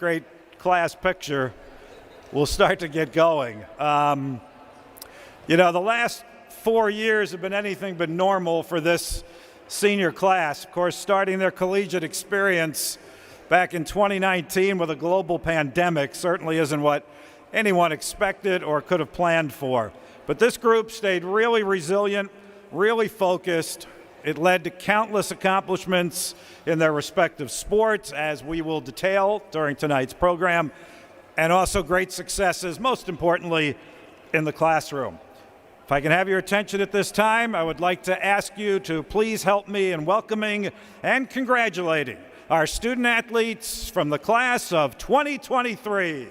Great class picture, we'll start to get going. The last 4 years have been anything but normal for this senior class. Of course, starting their collegiate experience back in 2019 with a global pandemic certainly isn't what anyone expected or could have planned for. But this group stayed really resilient, really focused. It led to countless accomplishments in their respective sports, as we will detail during tonight's program, and also great successes, most importantly, in the classroom. If I can have your attention at this time, I would like to ask you to please help me in welcoming and congratulating our student athletes from the class of 2023.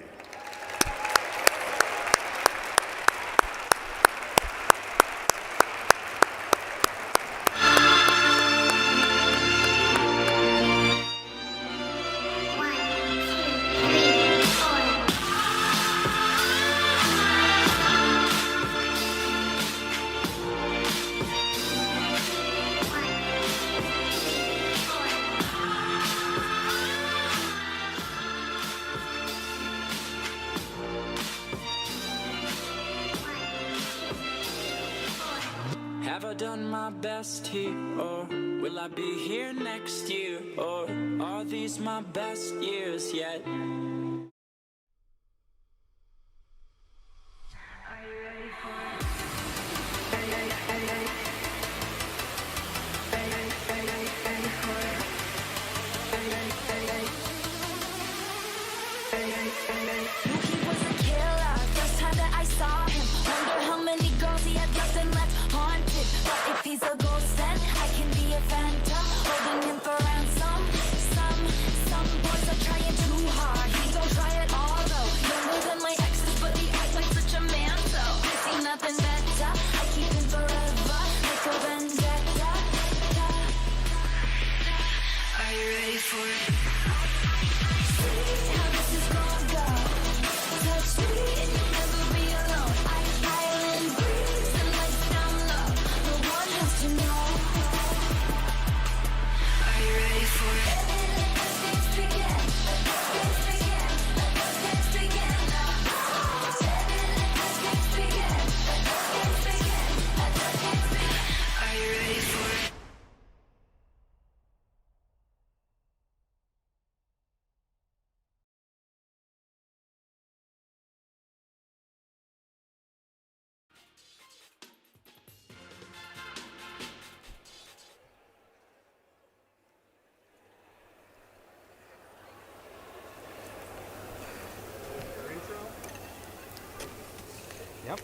Have I done my best here, or will I be here next year, or are these my best years yet? Are you ready for it? Ready for it? Knew he was a killer, first time that I saw him. Wonder how many girls he had left and left haunted. But if he's a ghost, then I can be a phantom, holding him for ransom. Some boys are trying too hard. He don't try at all though. Younger than my exes, but he acts like such a man. So I see nothing better. I keep him forever, like a vendetta. Are you ready for it? See how this is gonna go. Touch me and you'll never be alone. Island breeze and lights down low. No one has to know. Are you ready for it? Let's dance begin. Let's begin. Let's begin. Let's begin. Let's begin. Are you ready for it? Yep.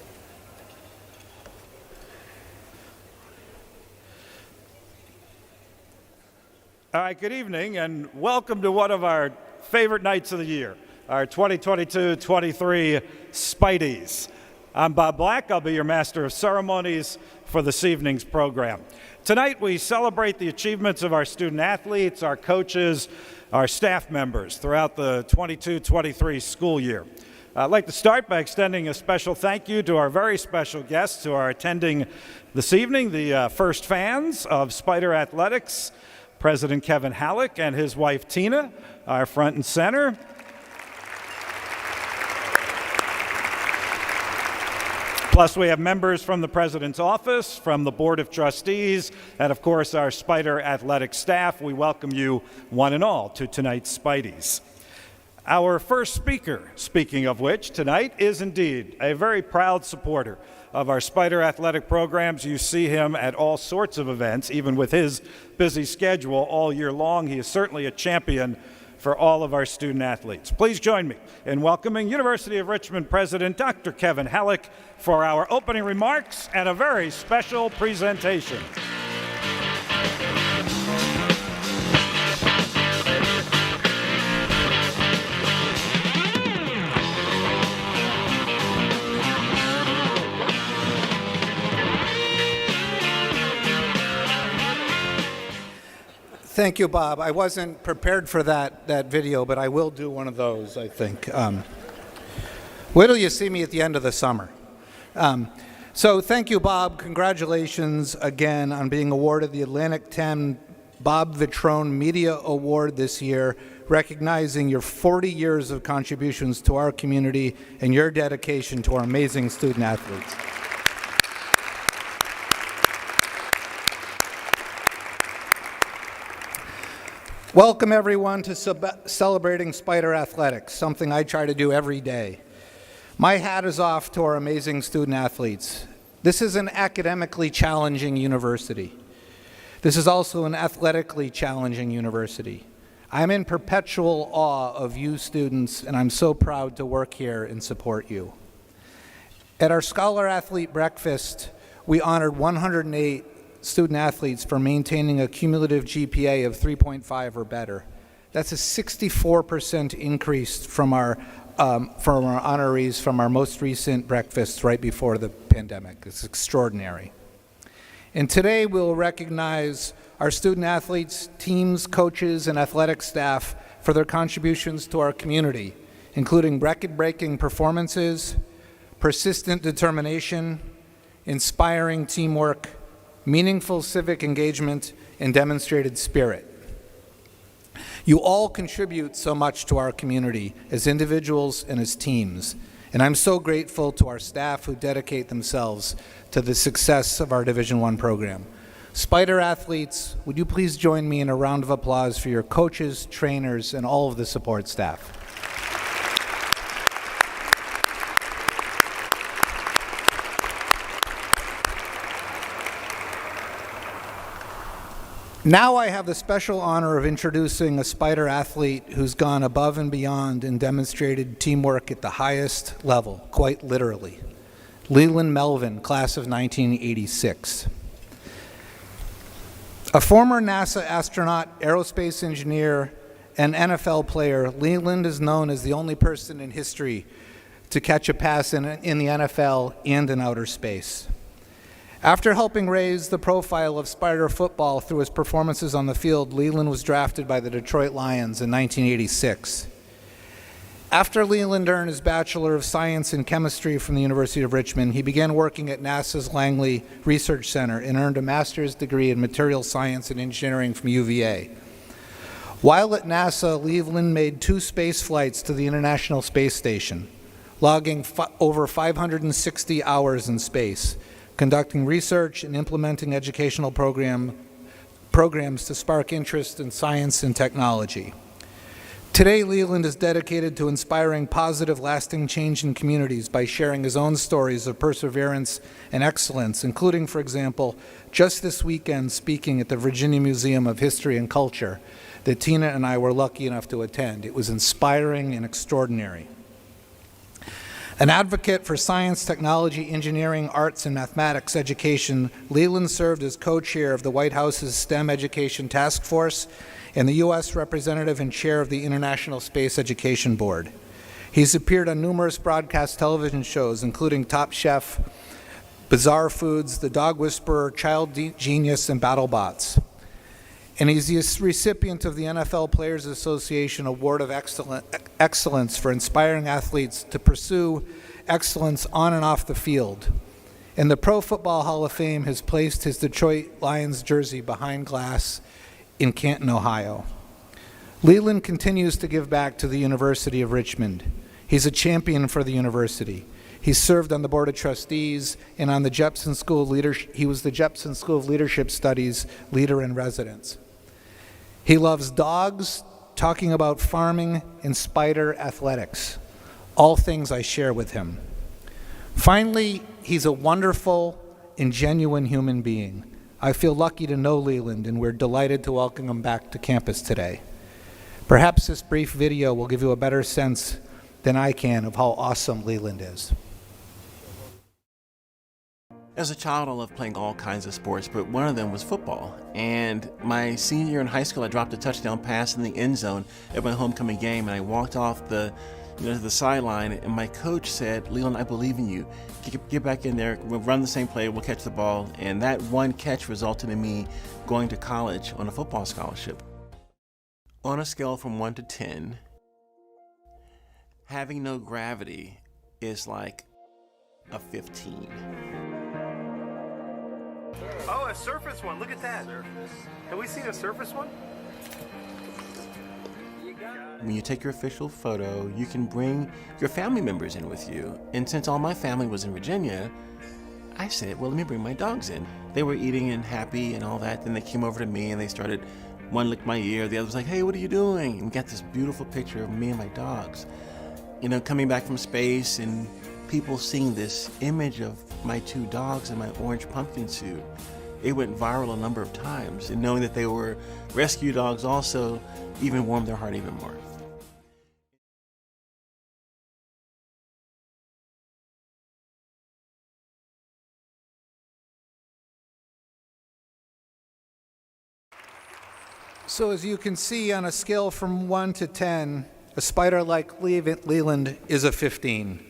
All right, good evening and welcome to one of our favorite nights of the year, our 2022-23 SPIDYS. I'm Bob Black. I'll be your master of ceremonies for this evening's program. Tonight we celebrate the achievements of our student athletes, our coaches, our staff members throughout the 22-23 school year. I'd like to start by extending a special thank you to our very special guests who are attending this evening, the first fans of Spider Athletics, President Kevin Halleck and his wife Tina are front and center. Plus we have members from the President's office, from the Board of Trustees, and of course our Spider Athletics staff. We welcome you one and all to tonight's SPIDYS. Our first speaker, speaking of which, tonight is indeed a very proud supporter of our Spider Athletic programs. You see him at all sorts of events, even with his busy schedule all year long. He is certainly a champion for all of our student athletes. Please join me in welcoming University of Richmond President Dr. Kevin Halleck for our opening remarks and a very special presentation. Thank you, Bob. I wasn't prepared for that video, but I will do one of those, I think. Wait till you see me at the end of the summer. So thank you, Bob. Congratulations again on being awarded the Atlantic 10 Bob Vitrone Media Award this year. recognizing your 40 years of contributions to our community and your dedication to our amazing student athletes. Welcome everyone to celebrating Spider Athletics, something I try to do every day. My hat is off to our amazing student athletes. This is an academically challenging university. This is also an athletically challenging university. I'm in perpetual awe of you students, and I'm so proud to work here and support you. At our Scholar Athlete Breakfast, we honored 108 student athletes for maintaining a cumulative GPA of 3.5 or better. That's a 64% increase from our honorees from our most recent breakfast right before the pandemic. It's extraordinary. And today we'll recognize our student athletes, teams, coaches, and athletic staff for their contributions to our community, including record-breaking performances, persistent determination, inspiring teamwork, meaningful civic engagement, and demonstrated spirit. You all contribute so much to our community as individuals and as teams, and I'm so grateful to our staff who dedicate themselves to the success of our Division I program. Spider athletes, would you please join me in a round of applause for your coaches, trainers, and all of the support staff. Now I have the special honor of introducing a Spider athlete who's gone above and beyond and demonstrated teamwork at the highest level, quite literally. Leland Melvin, class of 1986. A former NASA astronaut, aerospace engineer, and NFL player, Leland is known as the only person in history to catch a pass in the NFL and in outer space. After helping raise the profile of Spider football through his performances on the field, Leland was drafted by the Detroit Lions in 1986. After Leland earned his Bachelor of Science in Chemistry from the University of Richmond, he began working at NASA's Langley Research Center and earned a master's degree in Material Science and Engineering from UVA. While at NASA, Leland made 2 space flights to the International Space Station, logging over 560 hours in space, conducting research and implementing educational programs to spark interest in science and technology. Today, Leland is dedicated to inspiring positive, lasting change in communities by sharing his own stories of perseverance and excellence, including, for example, just this weekend speaking at the Virginia Museum of History and Culture that Tina and I were lucky enough to attend. It was inspiring and extraordinary. An advocate for science, technology, engineering, arts, and mathematics education, Leland served as co-chair of the White House's STEM Education Task Force and the U.S. representative and chair of the International Space Education Board. He's appeared on numerous broadcast television shows, including Top Chef, Bizarre Foods, The Dog Whisperer, Child Genius, and BattleBots. And he's the recipient of the NFL Players Association Award of Excellence for inspiring athletes to pursue excellence on and off the field. And the Pro Football Hall of Fame has placed his Detroit Lions jersey behind glass in Canton, Ohio. Leland continues to give back to the University of Richmond. He's a champion for the university. He served on the Board of Trustees and on the Jepson School of Leadership. He was the Jepson School of Leadership Studies leader in residence. He loves dogs, talking about farming, and spider athletics, all things I share with him. Finally, he's a wonderful and genuine human being. I feel lucky to know Leland, and we're delighted to welcome him back to campus today. Perhaps this brief video will give you a better sense than I can of how awesome Leland is. As a child, I loved playing all kinds of sports, but one of them was football. And my senior year in high school, I dropped a touchdown pass in the end zone at my homecoming game, and I walked off the sideline, and my coach said, "Leland, I believe in you. Get back in there. We'll run the same play. We'll catch the ball." And that one catch resulted in me going to college on a football scholarship. On a scale from 1 to 10, having no gravity is like a 15. Oh, a surface one. Look at that. Have we seen a surface one? You got it. when you take your official photo, you can bring your family members in with you. And since all my family was in Virginia, I said, well, let me bring my dogs in. They were eating and happy and all that. Then they came over to me and they started, one licked my ear, the other was like, hey, what are you doing? And we got this beautiful picture of me and my dogs. You know, coming back from space and people seeing this image of my 2 dogs in my orange pumpkin suit. It went viral a number of times. And knowing that they were rescue dogs also even warmed their heart even more. So as you can see, on a scale from 1 to 10, a spider like Leland is a 15.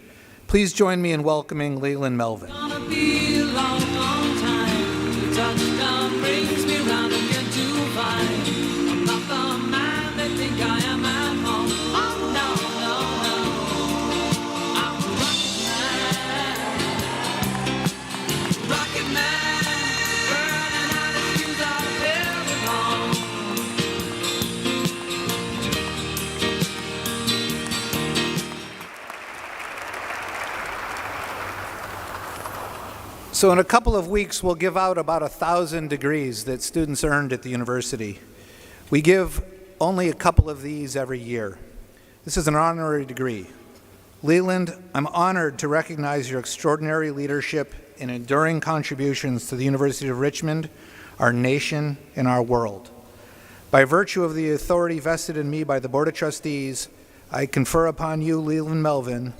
Please join me in welcoming Leland Melvin. Gonna be a long, long time. The touchdown brings me round again to find I'm not the man they think I am at home. Oh, no, no, no. I'm a rocket man, burning out the fuse out of every home. So in a couple of weeks, we'll give out about 1,000 degrees that students earned at the university. We give only a couple of these every year. This is an honorary degree. Leland, I'm honored to recognize your extraordinary leadership and enduring contributions to the University of Richmond, our nation, and our world. By virtue of the authority vested in me by the Board of Trustees, I confer upon you, Leland Melvin,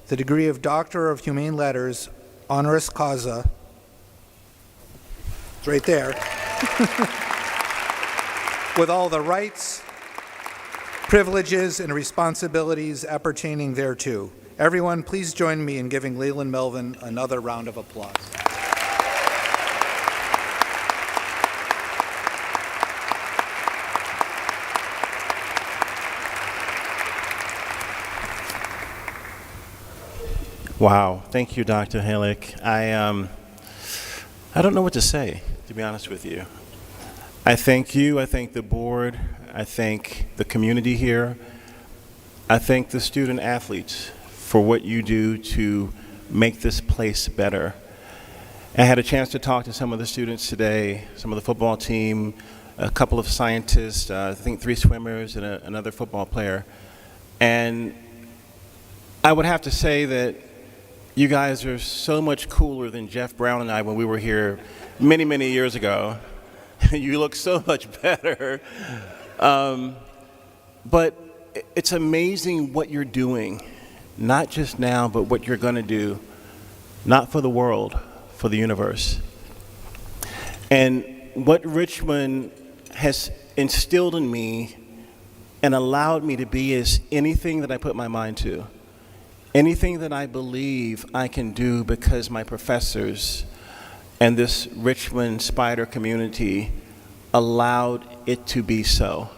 the degree of Doctor of Humane Letters, honoris causa. It's right there. With all the rights, privileges, and responsibilities appertaining thereto. Everyone, please join me in giving Leland Melvin another round of applause. Wow, thank you, Dr. Halleck. I don't know what to say, to be honest with you. I thank you, I thank the board, I thank the community here, I thank the student athletes for what you do to make this place better. I had a chance to talk to some of the students today, some of the football team, a couple of scientists, I think 3 swimmers and another football player. And I would have to say that you guys are so much cooler than Jeff Brown and I when we were here many, many years ago. You look so much better. But it's amazing what you're doing, not just now, but what you're going to do, not for the world, for the universe. And what Richmond has instilled in me and allowed me to be is anything that I put my mind to. Anything that I believe I can do because my professors and this Richmond Spider community allowed it to be so.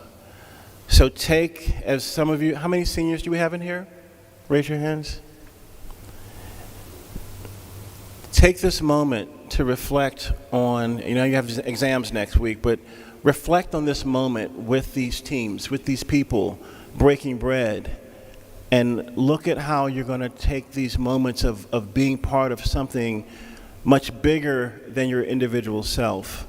So take, as some of you, how many seniors do we have in here? Raise your hands. Take this moment to reflect on, you know, you have exams next week, but reflect on this moment with these teams, with these people, breaking bread. And look at how you're going to take these moments of being part of something much bigger than your individual self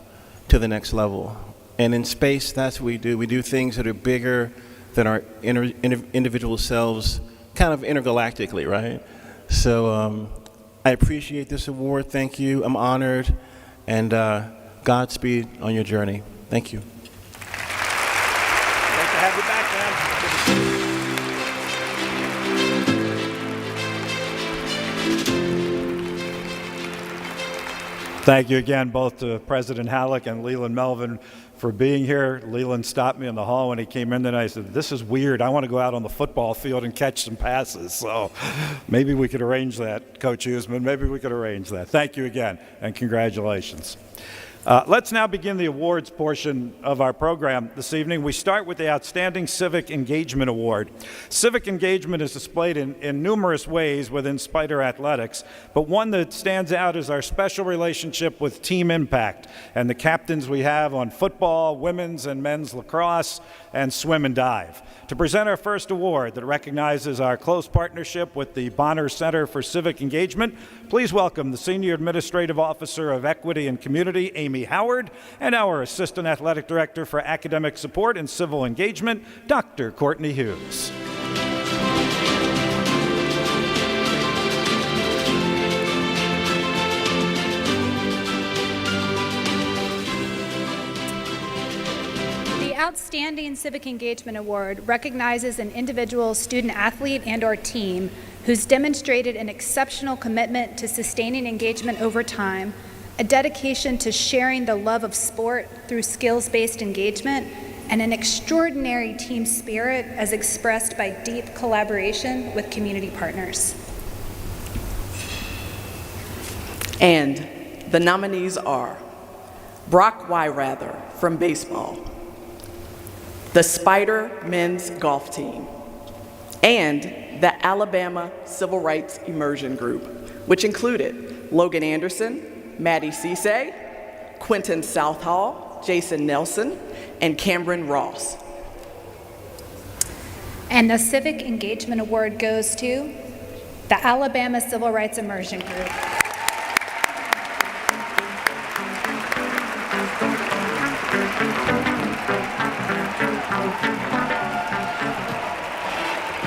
to the next level. And in space, that's what we do. We do things that are bigger than our individual selves, kind of intergalactically, right? So I appreciate this award. Thank you. I'm honored. And Godspeed on your journey. Thank you. Great to have you back, man. Good to see you. Thank you again, both to President Halleck and Leland Melvin, for being here. Leland stopped me in the hall when he came in tonight. I said, this is weird. I want to go out on the football field and catch some passes. So maybe we could arrange that, Coach Usman. Maybe we could arrange that. Thank you again, and congratulations. Let's now begin the awards portion of our program this evening. We start with the Outstanding Civic Engagement Award. Civic engagement is displayed in numerous ways within Spider Athletics, but one that stands out is our special relationship with Team Impact and the captains we have on football, women's and men's lacrosse, and swim and dive. To present our first award that recognizes our close partnership with the Bonner Center for Civic Engagement, please welcome the Senior Administrative Officer of Equity and Community, Amy Howard, and our Assistant Athletic Director for Academic Support and Civil Engagement, Dr. Courtney Hughes. The Outstanding Civic Engagement Award recognizes an individual student athlete and/or team who's demonstrated an exceptional commitment to sustaining engagement over time, a dedication to sharing the love of sport through skills-based engagement, and an extraordinary team spirit as expressed by deep collaboration with community partners. And the nominees are Brock Wyrather from baseball, the Spider men's golf team, and the Alabama Civil Rights Immersion Group, which included Logan Anderson, Maddie Cisse, Quentin Southall, Jason Nelson, and Cameron Ross. And the Civic Engagement Award goes to the Alabama Civil Rights Immersion Group.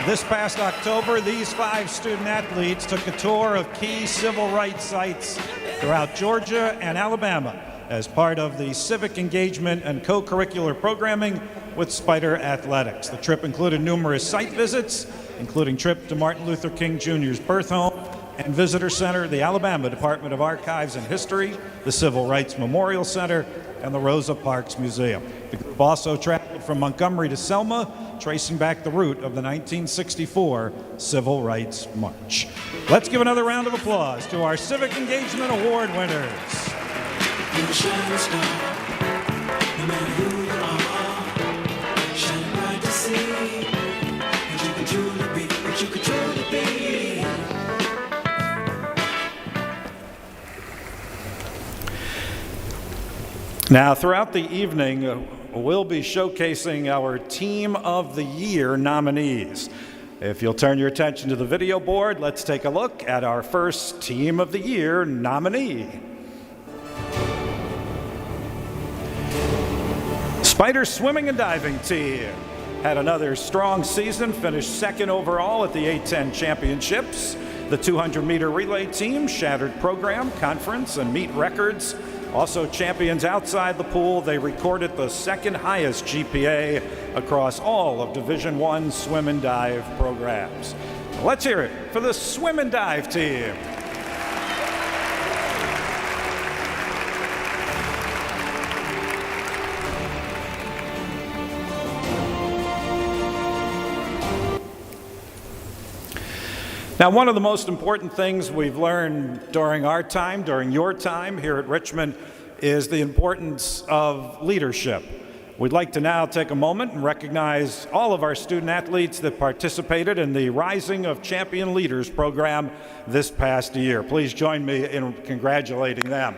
This past October, these 5 student athletes took a tour of key civil rights sites throughout Georgia and Alabama as part of the civic engagement and co-curricular programming with Spider Athletics. The trip included numerous site visits, including trip to Martin Luther King Jr.'s birth home and visitor center, the Alabama Department of Archives and History, the Civil Rights Memorial Center, and the Rosa Parks Museum. The group also traveled from Montgomery to Selma, tracing back the route of the 1964 Civil Rights March. Let's give another round of applause to our Civic Engagement Award winners. You're a shining star, no matter who you are, shining bright to see what you could truly be, what you could truly be. Now, throughout the evening, we'll be showcasing our Team of the Year nominees. If you'll turn your attention to the video board, let's take a look at our first Team of the Year nominee. Spider Swimming and Diving Team had another strong season, finished second overall at the A10 Championships. The 200-meter relay team shattered program, conference, and meet records. Also champions outside the pool, they recorded the second highest GPA across all of Division I swim and dive programs. Let's hear it for the swim and dive team. Now, one of the most important things we've learned during our time, during your time here at Richmond, is the importance of leadership. We'd like to now take a moment and recognize all of our student athletes that participated in the Rising of Champion Leaders program this past year. Please join me in congratulating them.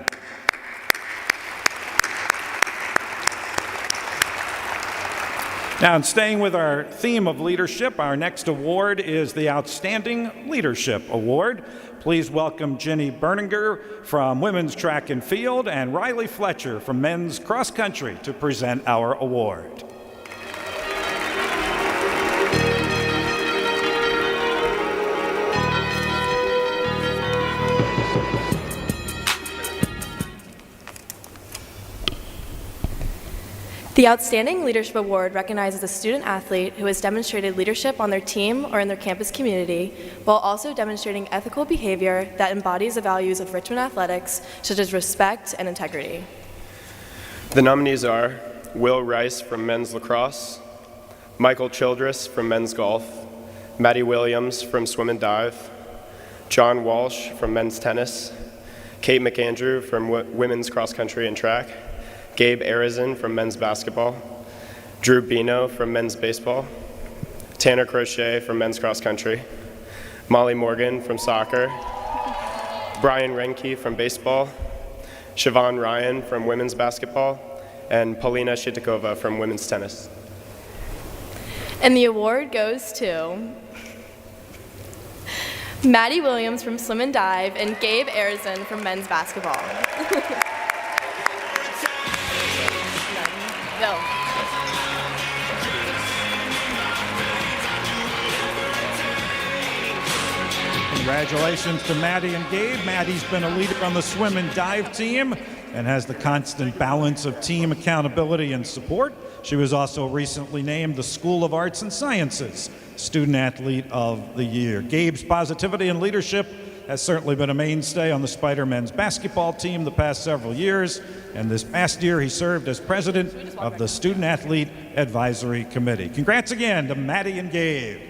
Now, in staying with our theme of leadership, our next award is the Outstanding Leadership Award. Please welcome Jenny Berninger from Women's Track and Field and Riley Fletcher from Men's Cross Country to present our award. The Outstanding Leadership Award recognizes a student athlete who has demonstrated leadership on their team or in their campus community, while also demonstrating ethical behavior that embodies the values of Richmond athletics, such as respect and integrity. The nominees are Will Rice from men's lacrosse, Michael Childress from men's golf, Maddie Williams from swim and dive, John Walsh from men's tennis, Kate McAndrew from women's cross country and track, Gabe Arizin from men's basketball, Drew Bino from men's baseball, Tanner Crochet from men's cross country, Molly Morgan from soccer, Brian Renke from baseball, Siobhan Ryan from women's basketball, and Paulina Shitakova from women's tennis. And the award goes to Maddie Williams from Swim and Dive and Gabe Arizin from men's basketball. No. Congratulations to Maddie and Gabe. Maddie's been a leader on the swim and dive team and has the constant balance of team accountability and support. She was also recently named the School of Arts and Sciences Student Athlete of the Year. Gabe's positivity and leadership has certainly been a mainstay on the Spider men's basketball team the past several years, and this past year he served as president of the Student Athlete Advisory Committee. Congrats again to Maddie and Gabe.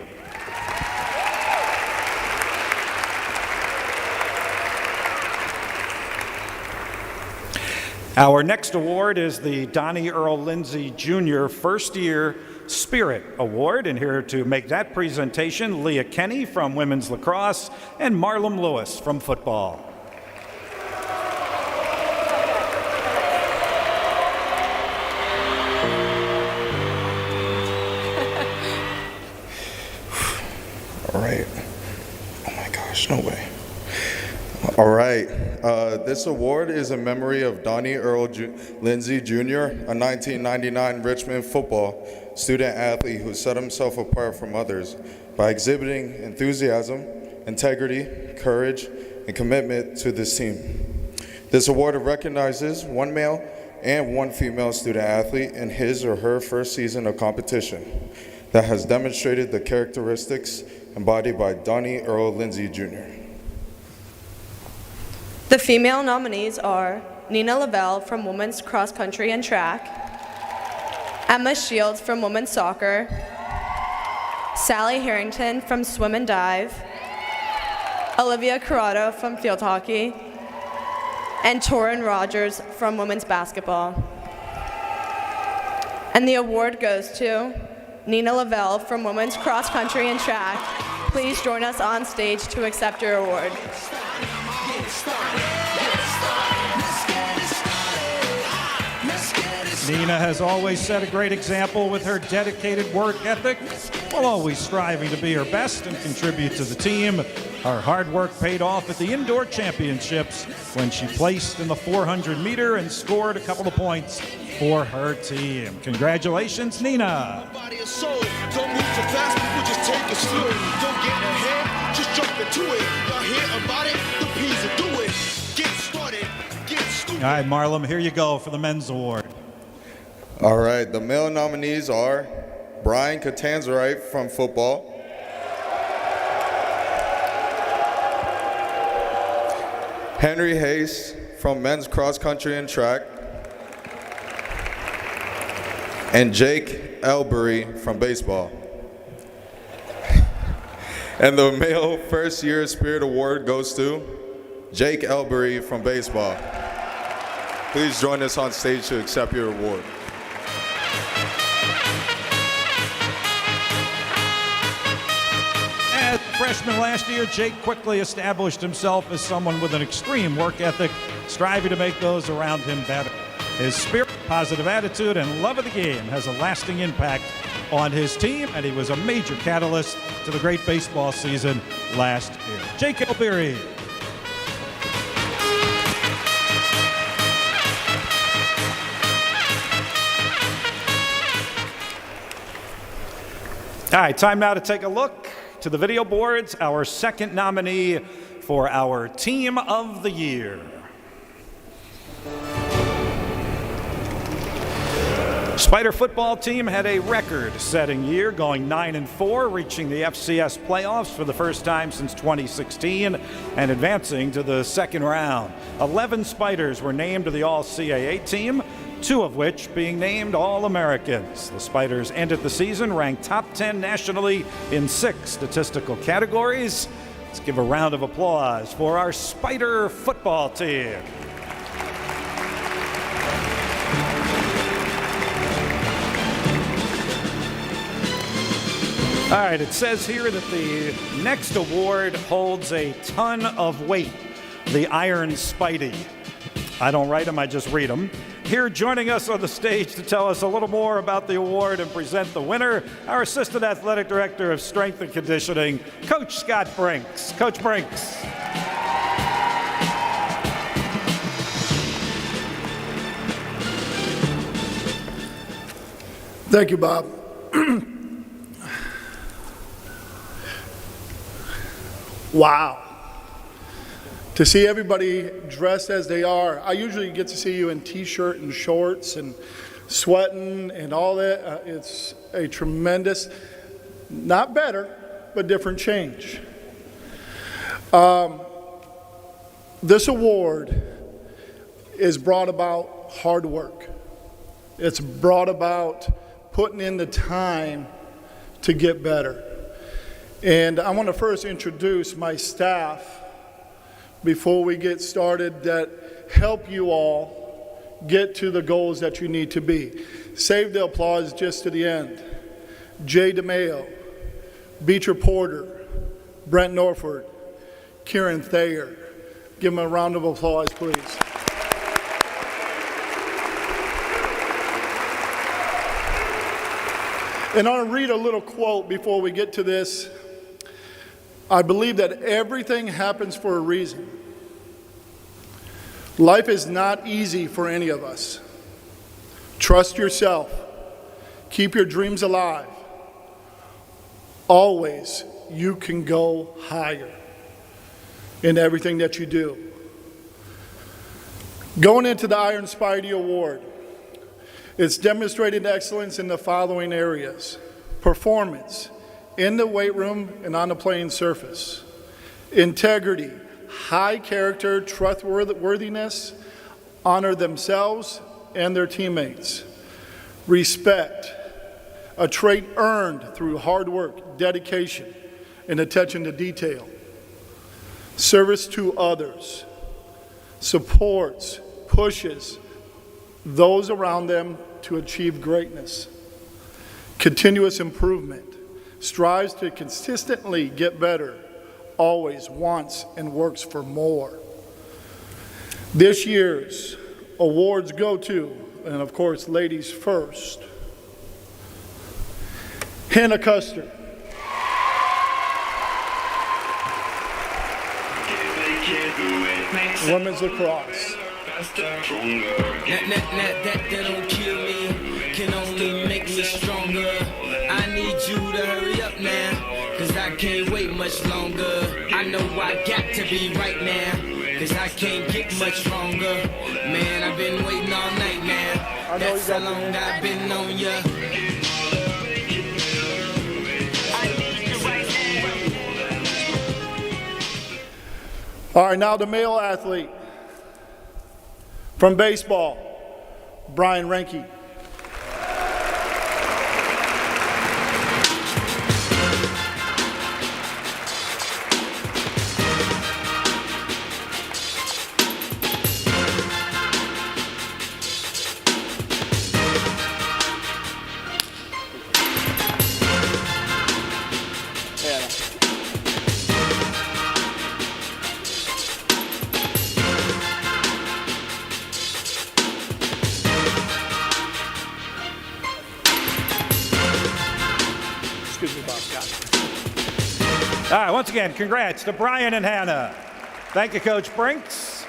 Our next award is the Donnie Earl Lindsay Jr. First Year Spirit Award, and here to make that presentation, Leah Kenny from women's lacrosse and Marlon Lewis from football. All right. Oh my gosh, no way. All right. This award is in memory of Donnie Earl Lindsay Jr., a 1999 Richmond football student athlete who set himself apart from others by exhibiting enthusiasm, integrity, courage, and commitment to this team. This award recognizes one male and one female student athlete in his or her first season of competition that has demonstrated the characteristics embodied by Donnie Earl Lindsay Jr. The female nominees are Nina Lavelle from women's cross country and track, Emma Shields from women's soccer, Sally Harrington from swim and dive, Olivia Corrado from field hockey, and Torin Rogers from women's basketball. And the award goes to Nina Lavelle from women's cross country and track. Please join us on stage to accept your award. Nina has always set a great example with her dedicated work ethic, while always striving to be her best and contribute to the team. Her hard work paid off at the indoor championships when she placed in the 400-meter and scored a couple of points for her team. Congratulations, Nina. Don't move too fast, people just take it slow. Don't get ahead, just jump into it. Y'all hear about it, the P's will do it. Get started, get stupid. All right, Marlon, here you go for the men's award. All right, the male nominees are Brian Catanzarite from football, Henry Hayes from men's cross country and track, and Jake Elbury from baseball. And the male first year Spirit Award goes to Jake Elbury from baseball. Please join us on stage to accept your award. As a freshman last year, Jake quickly established himself as someone with an extreme work ethic, striving to make those around him better. His spirit, positive attitude, and love of the game has a lasting impact on his team, and he was a major catalyst to the great baseball season last year. Jake Elbury. All right, time now to take a look to the video boards, our second nominee for our Team of the Year. Spider football team had a record-setting year, going 9-4, reaching the FCS playoffs for the first time since 2016 and advancing to the second round. 11 Spiders were named to the All-CAA team, 2 of which being named All-Americans. The Spiders ended the season ranked top 10 nationally in 6 statistical categories. Let's give a round of applause for our Spider football team. All right, it says here that the next award holds a ton of weight. The Iron Spidey. I don't write them, I just read them. Here joining us on the stage to tell us a little more about the award and present the winner, our Assistant Athletic Director of Strength and Conditioning, Coach Scott Brinks. Coach Brinks. Thank you, Bob. Wow. To see everybody dressed as they are, I usually get to see you in t-shirt and shorts and sweating and all that. It's a tremendous, not better, but different change. This award is brought about hard work. It's brought about putting in the time to get better. And I want to first introduce my staff before we get started that help you all get to the goals that you need to be. Save the applause just to the end. Jay DeMayo, Beecher Porter, Brent Norford, Kieran Thayer. Give them a round of applause, please. And I want to read a little quote before we get to this. I believe that everything happens for a reason. Life is not easy for any of us. Trust yourself. Keep your dreams alive. Always, you can go higher in everything that you do. Going into the Iron Spidey Award, it's demonstrated excellence in the following areas: performance, in the weight room and on the playing surface; integrity, high character, trustworthiness, honor themselves and their teammates; respect, a trait earned through hard work, dedication, and attention to detail; service to others, supports, pushes those around them to achieve greatness; continuous improvement, strives to consistently get better, always wants and works for more. This year's awards go to, and of course, ladies first, Hannah Custer. Women's lacrosse. That don't kill me, can only make me stronger. I need you to hurry up now, cause I can't wait much longer. I know I got to be right now, cause I can't get much stronger. Man, I've been waiting all night now, that's how long I've been on ya. All right, now the male athlete. From baseball, Brian Renke. All right, once again, congrats to Brian and Hannah. Thank you, Coach Brinks.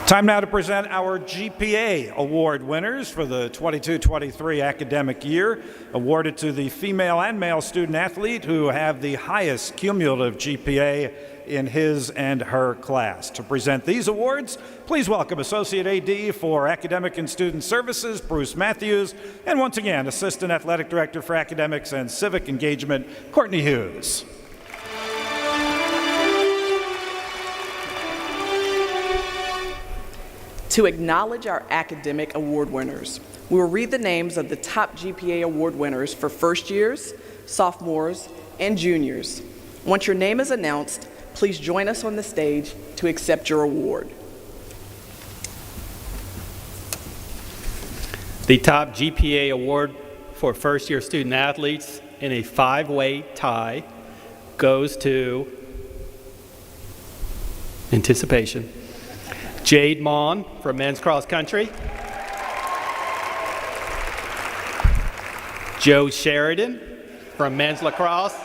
Time now to present our GPA Award winners for the 22-23 academic year, awarded to the female and male student athlete who have the highest cumulative GPA in his and her class. To present these awards, please welcome Associate AD for Academic and Student Services, Bruce Matthews, and once again, Assistant Athletic Director for Academics and Civic Engagement, Courtney Hughes. To acknowledge our academic award winners, we will read the names of the top GPA award winners for first years, sophomores, and juniors. Once your name is announced, please join us on the stage to accept your award. The top GPA award for first-year student athletes in a five-way tie goes to Anticipation. Jade Mon from men's cross country. Joe Sheridan from men's lacrosse.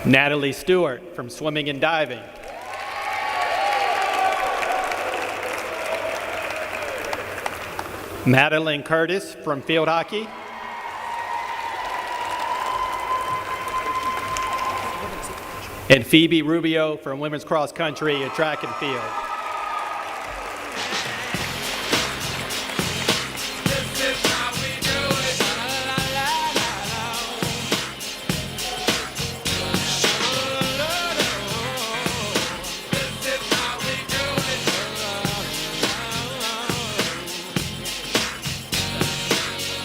Natalie Stewart from swimming and diving. Madeline Curtis from field hockey. And Phoebe Rubio from women's cross country and track and field.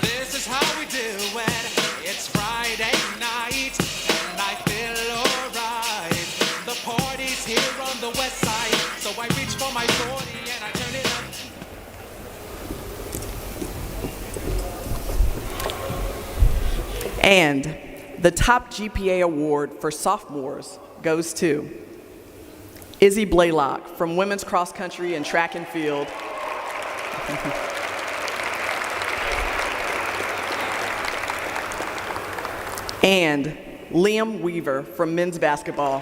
This is how we do it. It's Friday night, and I feel alright. The party's here on the west side, so I reach for my 40 and I turn it up. And the top GPA award for sophomores goes to Izzy Blaylock from women's cross country and track and field. And Liam Weaver from men's basketball.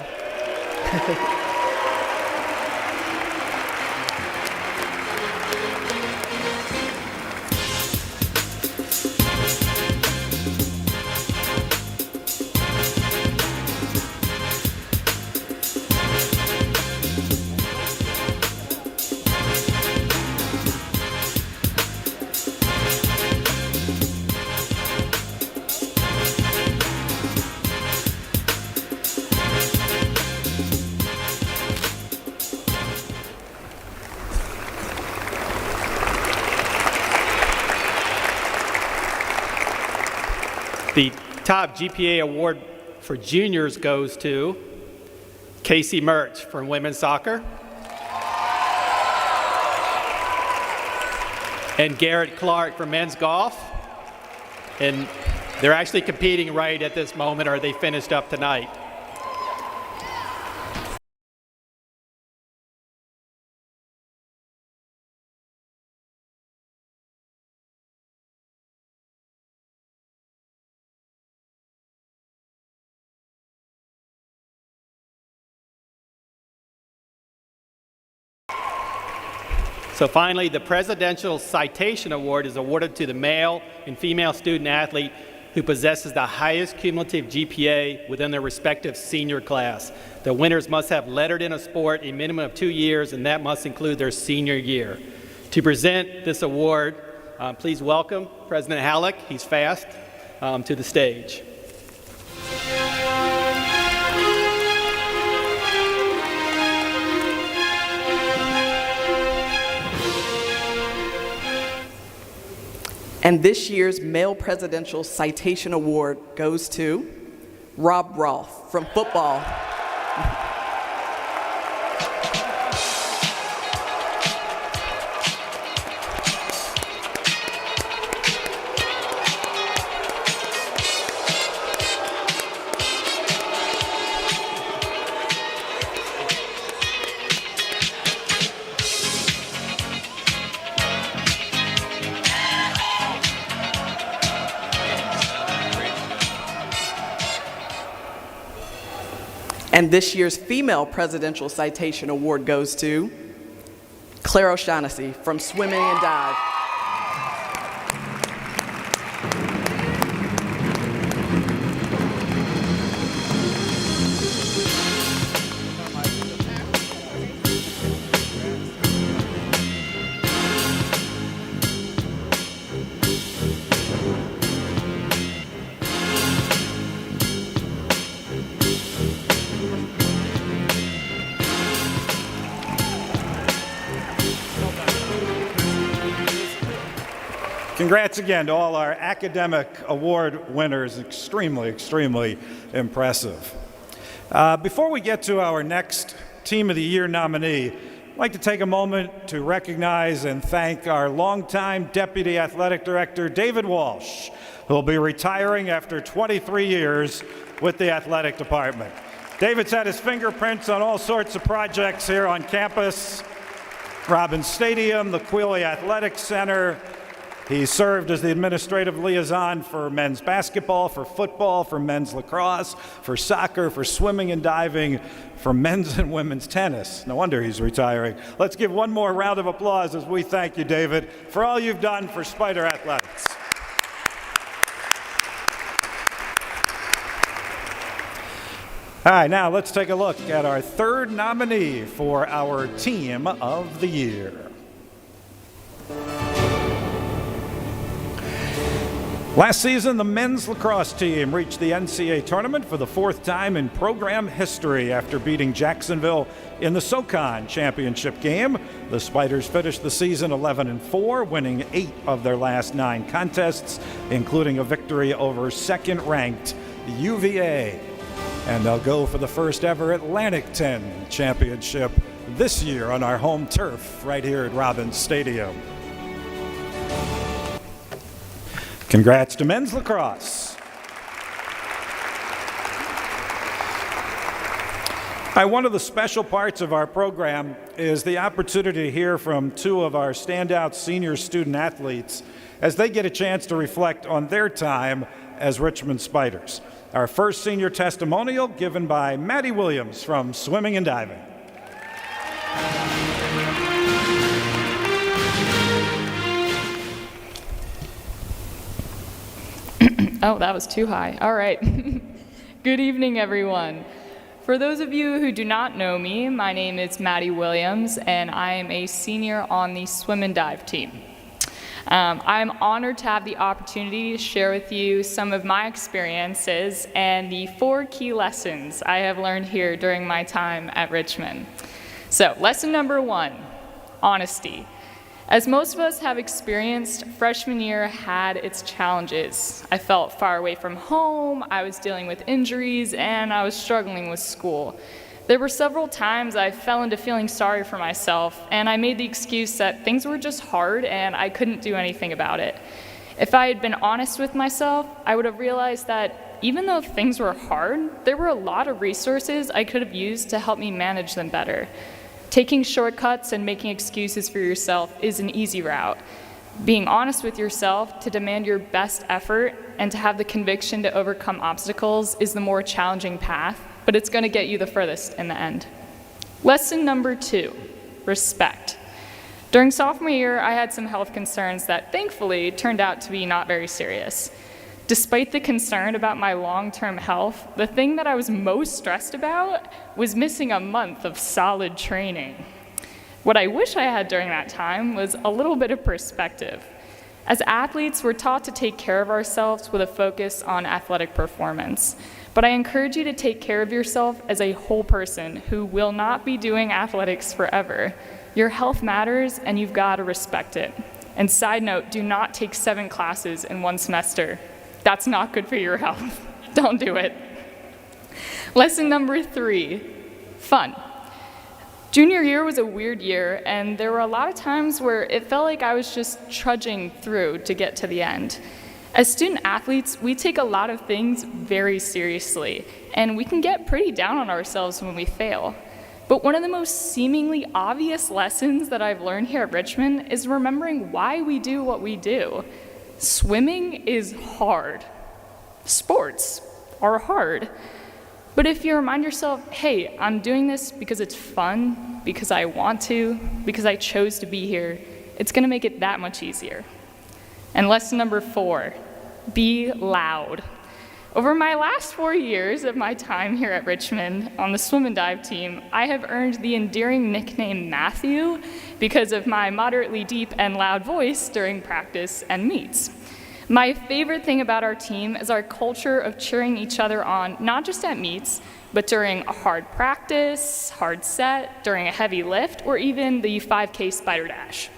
The top GPA award for juniors goes to Casey Mertz from women's soccer and Garrett Clark from men's golf. And they're actually competing right at this moment, or they finished up tonight. So finally, the Presidential Citation Award is awarded to the male and female student athlete who possesses the highest cumulative GPA within their respective senior class. The winners must have lettered in a sport a minimum of 2 years, and that must include their senior year. To present this award, please welcome President Halleck, he's fast, to the stage. And this year's Male Presidential Citation Award goes to Rob Rolfe from football. And this year's Female Presidential Citation Award goes to Claire O'Shaughnessy from swimming and dive. Congrats again to all our academic award winners. Extremely, extremely impressive. Before we get to our next Team of the Year nominee, I'd like to take a moment to recognize and thank our longtime Deputy Athletic Director, David Walsh, who will be retiring after 23 years with the athletic department. David's had his fingerprints on all sorts of projects here on campus. Robins Stadium, the Quealy Athletic Center. He served as the administrative liaison for men's basketball, for football, for men's lacrosse, for soccer, for swimming and diving, for men's and women's tennis. No wonder he's retiring. Let's give one more round of applause as we thank you, David, for all you've done for Spider Athletics. All right, now let's take a look at our third nominee for our Team of the Year. Last season, the men's lacrosse team reached the NCAA tournament for the fourth time in program history after beating Jacksonville in the SoCon championship game. The Spiders finished the season 11-4, winning 8 of their last 9 contests, including a victory over second-ranked UVA. And they'll go for the first ever Atlantic 10 championship this year on our home turf right here at Robins Stadium. Congrats to men's lacrosse. One of the special parts of our program is the opportunity to hear from 2 of our standout senior student athletes as they get a chance to reflect on their time as Richmond Spiders. Our first senior testimonial given by Maddie Williams from Swimming and Diving. Oh, that was too high. All right. Good evening, everyone. For those of you who do not know me, my name is Maddie Williams, and I am a senior on the swim and dive team. I'm honored to have the opportunity to share with you some of my experiences and the 4 key lessons I have learned here during my time at Richmond. So, lesson number 1, honesty. As most of us have experienced, freshman year had its challenges. I felt far away from home, I was dealing with injuries, and I was struggling with school. There were several times I fell into feeling sorry for myself, and I made the excuse that things were just hard and I couldn't do anything about it. If I had been honest with myself, I would have realized that even though things were hard, there were a lot of resources I could have used to help me manage them better. Taking shortcuts and making excuses for yourself is an easy route. Being honest with yourself to demand your best effort and to have the conviction to overcome obstacles is the more challenging path, but it's going to get you the furthest in the end. Lesson number 2, respect. During sophomore year, I had some health concerns that thankfully turned out to be not very serious. Despite the concern about my long-term health, the thing that I was most stressed about was missing a month of solid training. What I wish I had during that time was a little bit of perspective. As athletes, we're taught to take care of ourselves with a focus on athletic performance. But I encourage you to take care of yourself as a whole person who will not be doing athletics forever. Your health matters, and you've got to respect it. And side note, do not take 7 classes in one semester. That's not good for your health. Don't do it. Lesson number 3, fun. Junior year was a weird year, and there were a lot of times where it felt like I was just trudging through to get to the end. As student athletes, we take a lot of things very seriously, and we can get pretty down on ourselves when we fail. But one of the most seemingly obvious lessons that I've learned here at Richmond is remembering why we do what we do. Swimming is hard. Sports are hard. But if you remind yourself, hey, I'm doing this because it's fun, because I want to, because I chose to be here, it's going to make it that much easier. And lesson number 4, be loud. Over my last 4 years of my time here at Richmond on the swim and dive team, I have earned the endearing nickname Matthew because of my moderately deep and loud voice during practice and meets. My favorite thing about our team is our culture of cheering each other on, not just at meets, but during a hard practice, hard set, during a heavy lift, or even the 5K Spider Dash.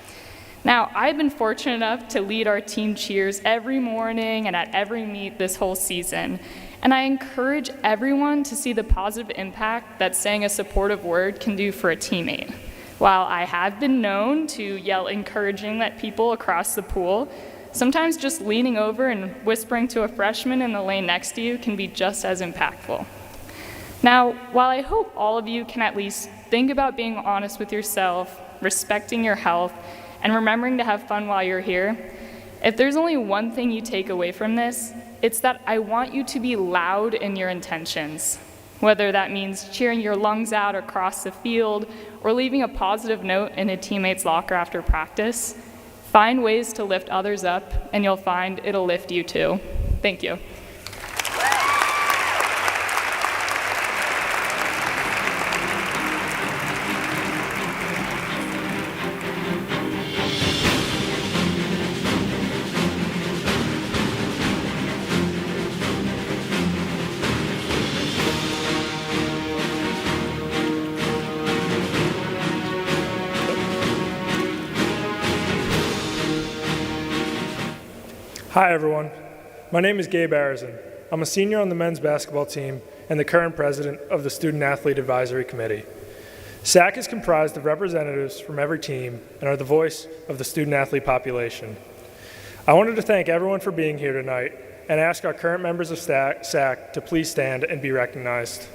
Now, I've been fortunate enough to lead our team cheers every morning and at every meet this whole season, and I encourage everyone to see the positive impact that saying a supportive word can do for a teammate. While I have been known to yell encouraging at people across the pool, sometimes just leaning over and whispering to a freshman in the lane next to you can be just as impactful. Now, while I hope all of you can at least think about being honest with yourself, respecting your health, and remembering to have fun while you're here, if there's only one thing you take away from this, it's that I want you to be loud in your intentions. Whether that means cheering your lungs out across the field or leaving a positive note in a teammate's locker after practice, find ways to lift others up, and you'll find it'll lift you too. Thank you. Hi everyone, my name is Gabe Arizin. I'm a senior on the men's basketball team and the current president of the Student Athlete Advisory Committee. SAC is comprised of representatives from every team and are the voice of the student athlete population. I wanted to thank everyone for being here tonight and ask our current members of SAC to please stand and be recognized.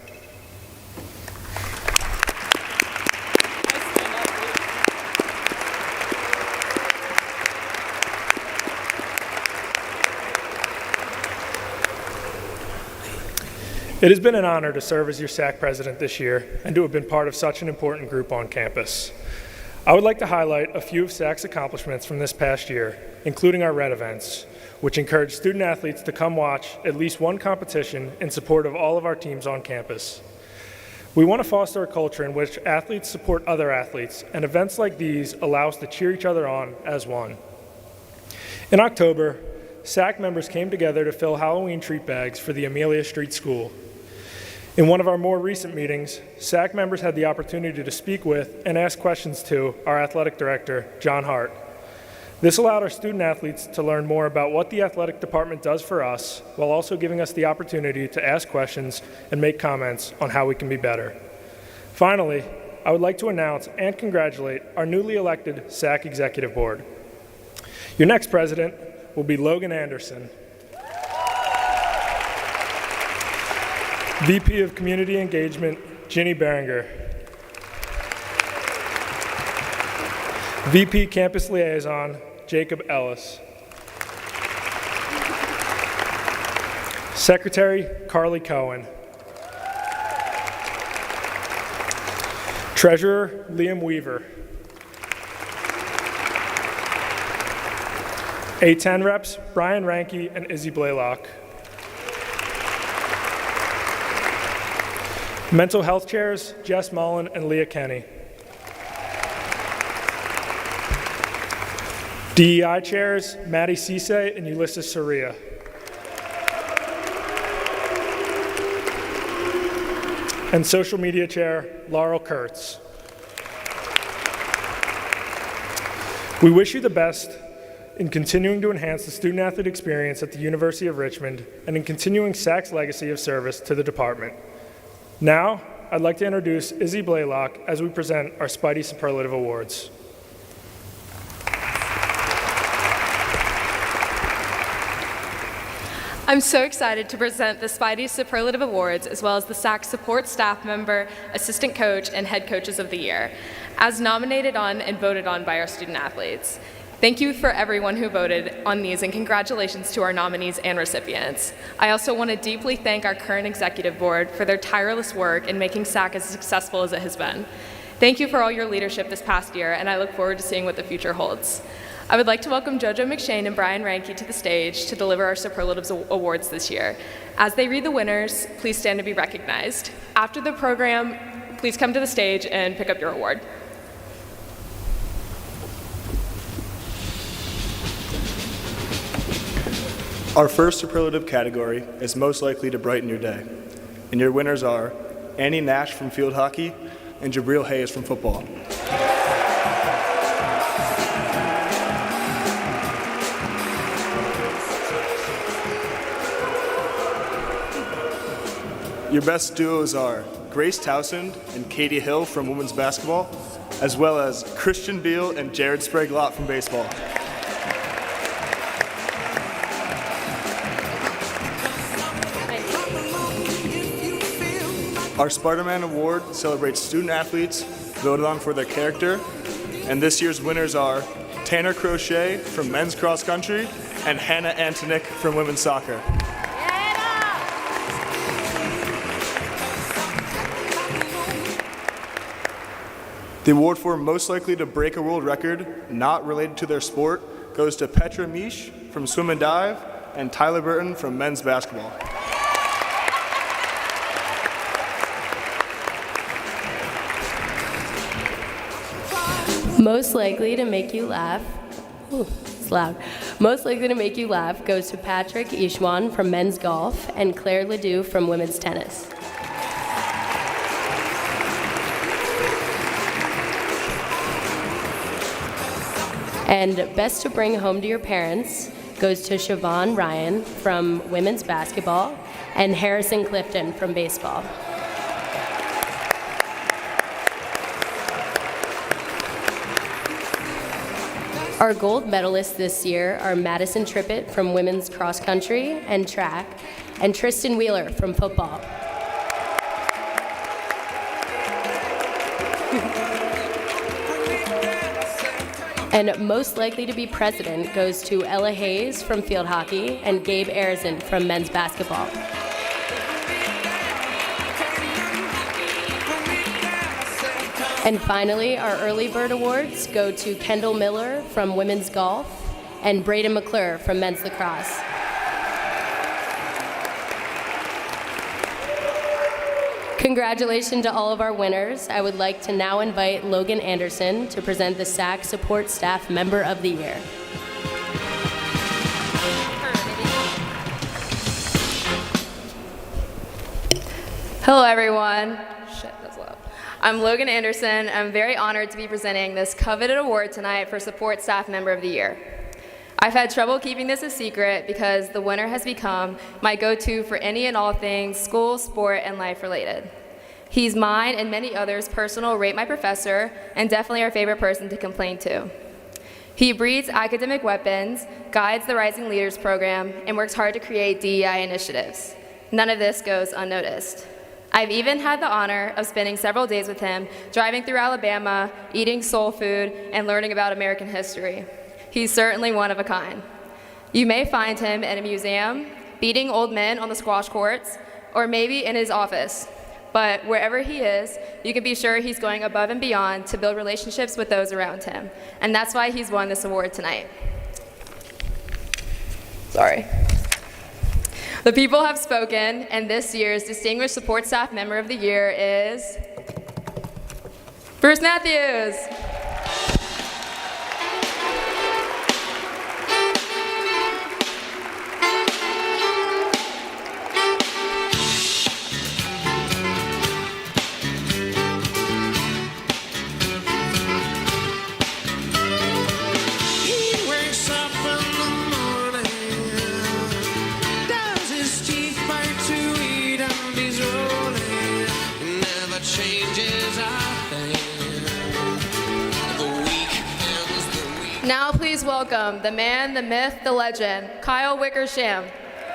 It has been an honor to serve as your SAC president this year and to have been part of such an important group on campus. I would like to highlight a few of SAC's accomplishments from this past year, including our Red events, which encourage student athletes to come watch at least one competition in support of all of our teams on campus. We want to foster a culture in which athletes support other athletes, and events like these allow us to cheer each other on as one. In October, SAC members came together to fill Halloween treat bags for the Amelia Street School. In one of our more recent meetings, SAC members had the opportunity to speak with and ask questions to our athletic director, John Hart. This allowed our student athletes to learn more about what the athletic department does for us, while also giving us the opportunity to ask questions and make comments on how we can be better. Finally, I would like to announce and congratulate our newly elected SAC Executive Board. Your next president will be Logan Anderson, VP of Community Engagement, Ginny Berenger. VP Campus Liaison, Jacob Ellis. Secretary, Carly Cohen. Treasurer, Liam Weaver. A10 reps, Brian Ranke and Izzy Blaylock. Mental health chairs, Jess Mullen and Leah Kenny. DEI chairs, Maddie Cisse and Ulysses Soria. And social media chair, Laurel Kurtz. We wish you the best in continuing to enhance the student-athlete experience at the University of Richmond and in continuing SAC's legacy of service to the department. Now, I'd like to introduce Izzy Blaylock as we present our Spidey Superlative Awards. I'm so excited to present the Spidey Superlative Awards as well as the SAC Support Staff Member, Assistant Coach, and Head Coaches of the Year, as nominated on and voted on by our student athletes. Thank you for everyone who voted on these, and congratulations to our nominees and recipients. I also want to deeply thank our current executive board for their tireless work in making SAC as successful as it has been. Thank you for all your leadership this past year, and I look forward to seeing what the future holds. I would like to welcome JoJo McShane and Brian Ranke to the stage to deliver our Superlatives Awards this year. As they read the winners, please stand to be recognized. After the program, please come to the stage and pick up your award. Our first superlative category is most likely to brighten your day. And your winners are Annie Nash from field hockey and Jabril Hayes from football. Your best duos are Grace Towsend and Katie Hill from women's basketball, as well as Christian Beal and Jared Sprague-Lott from baseball. Our Spider-Man Award celebrates student athletes voted on for their character, and this year's winners are Tanner Crochet from men's cross country and Hannah Antonick from women's soccer. The award for most likely to break a world record not related to their sport goes to Petra Misch from swim and dive and Tyler Burton from men's basketball. Most likely to make you laugh. Ooh, it's loud. Most likely to make you laugh goes to Patrick Ishwan from men's golf and Claire Ledoux from women's tennis. And best to bring home to your parents goes to Siobhan Ryan from women's basketball and Harrison Clifton from baseball. Our gold medalists this year are Madison Trippett from women's cross country and track, and Tristan Wheeler from football. And most likely to be president goes to Ella Hayes from field hockey and Gabe Arizin from men's basketball. And finally, our early bird awards go to Kendall Miller from women's golf and Braden McClure from men's lacrosse. Congratulations to all of our winners. I would like to now invite Logan Anderson to present the SAC Support Staff Member of the Year. Hello, everyone. Shit, that's loud. I'm Logan Anderson. I'm very honored to be presenting this coveted award tonight for Support Staff Member of the Year. I've had trouble keeping this a secret because the winner has become my go-to for any and all things school, sport, and life related. He's mine and many others' personal rate my professor, and definitely our favorite person to complain to. He breeds academic weapons, guides the Rising Leaders program, and works hard to create DEI initiatives. None of this goes unnoticed. I've even had the honor of spending several days with him, driving through Alabama, eating soul food, and learning about American history. He's certainly one of a kind. You may find him in a museum, beating old men on the squash courts, or maybe in his office. But wherever he is, you can be sure he's going above and beyond to build relationships with those around him. And that's why he's won this award tonight. Sorry. The people have spoken, and this year's Distinguished Support Staff Member of the Year is Bruce Matthews. Now please welcome the man, the myth, the legend, Kyle Wickersham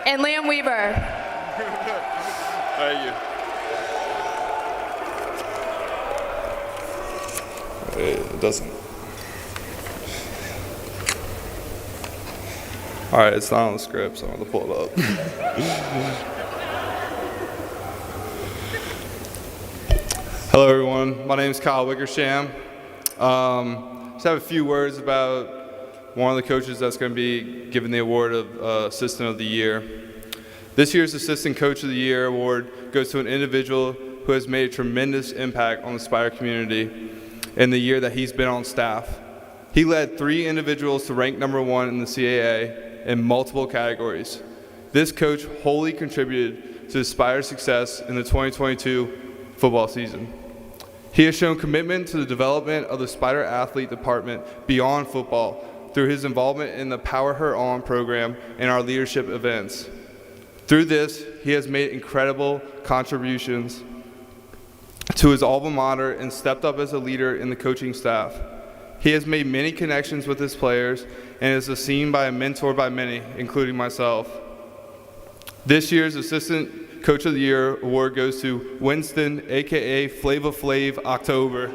and Liam Weber. Thank you. It doesn't. All right, it's not on the script, so I'm going to pull it up. Hello, everyone. My name is Kyle Wickersham. Just have a few words about one of the coaches that's going to be given the award of Assistant of the Year. This year's Assistant Coach of the Year award goes to an individual who has made a tremendous impact on the Spire community in the year that he's been on staff. He led 3 individuals to rank #1 in the CAA in multiple categories. This coach wholly contributed to the Spire's success in the 2022 football season. He has shown commitment to the development of the Spider Athlete Department beyond football through his involvement in the Power Her On program and our leadership events. Through this, he has made incredible contributions to his alma mater and stepped up as a leader in the coaching staff. He has made many connections with his players and is seen by a mentor by many, including myself. This year's Assistant Coach of the Year award goes to Winston, aka Flava Flav October.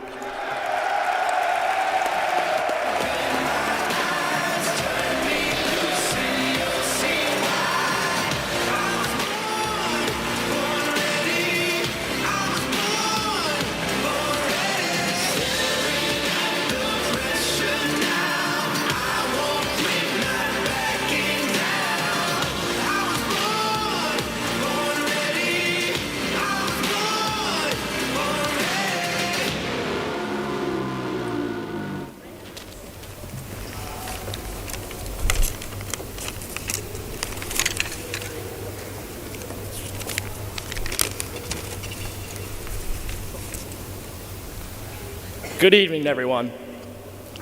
Good evening, everyone.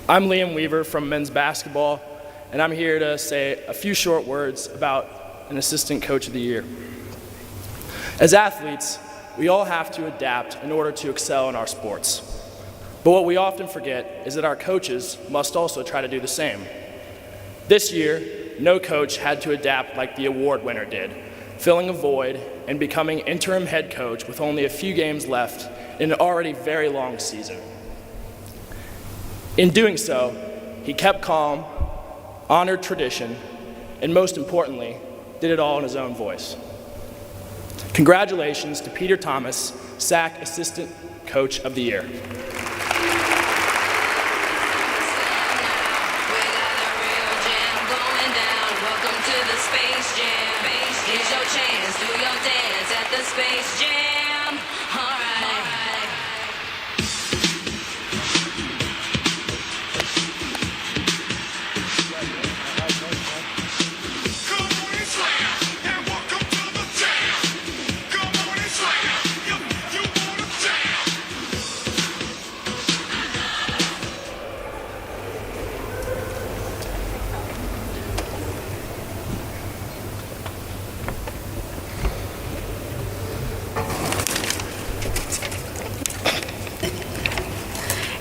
I'm Liam Weaver from men's basketball, and I'm here to say a few short words about an assistant coach of the year. As athletes, we all have to adapt in order to excel in our sports. But what we often forget is that our coaches must also try to do the same. This year, no coach had to adapt like the award winner did, filling a void and becoming interim head coach with only a few games left in an already very long season. In doing so, he kept calm, honored tradition, and most importantly, did it all in his own voice. Congratulations to Peter Thomas, SAC Assistant Coach of the Year.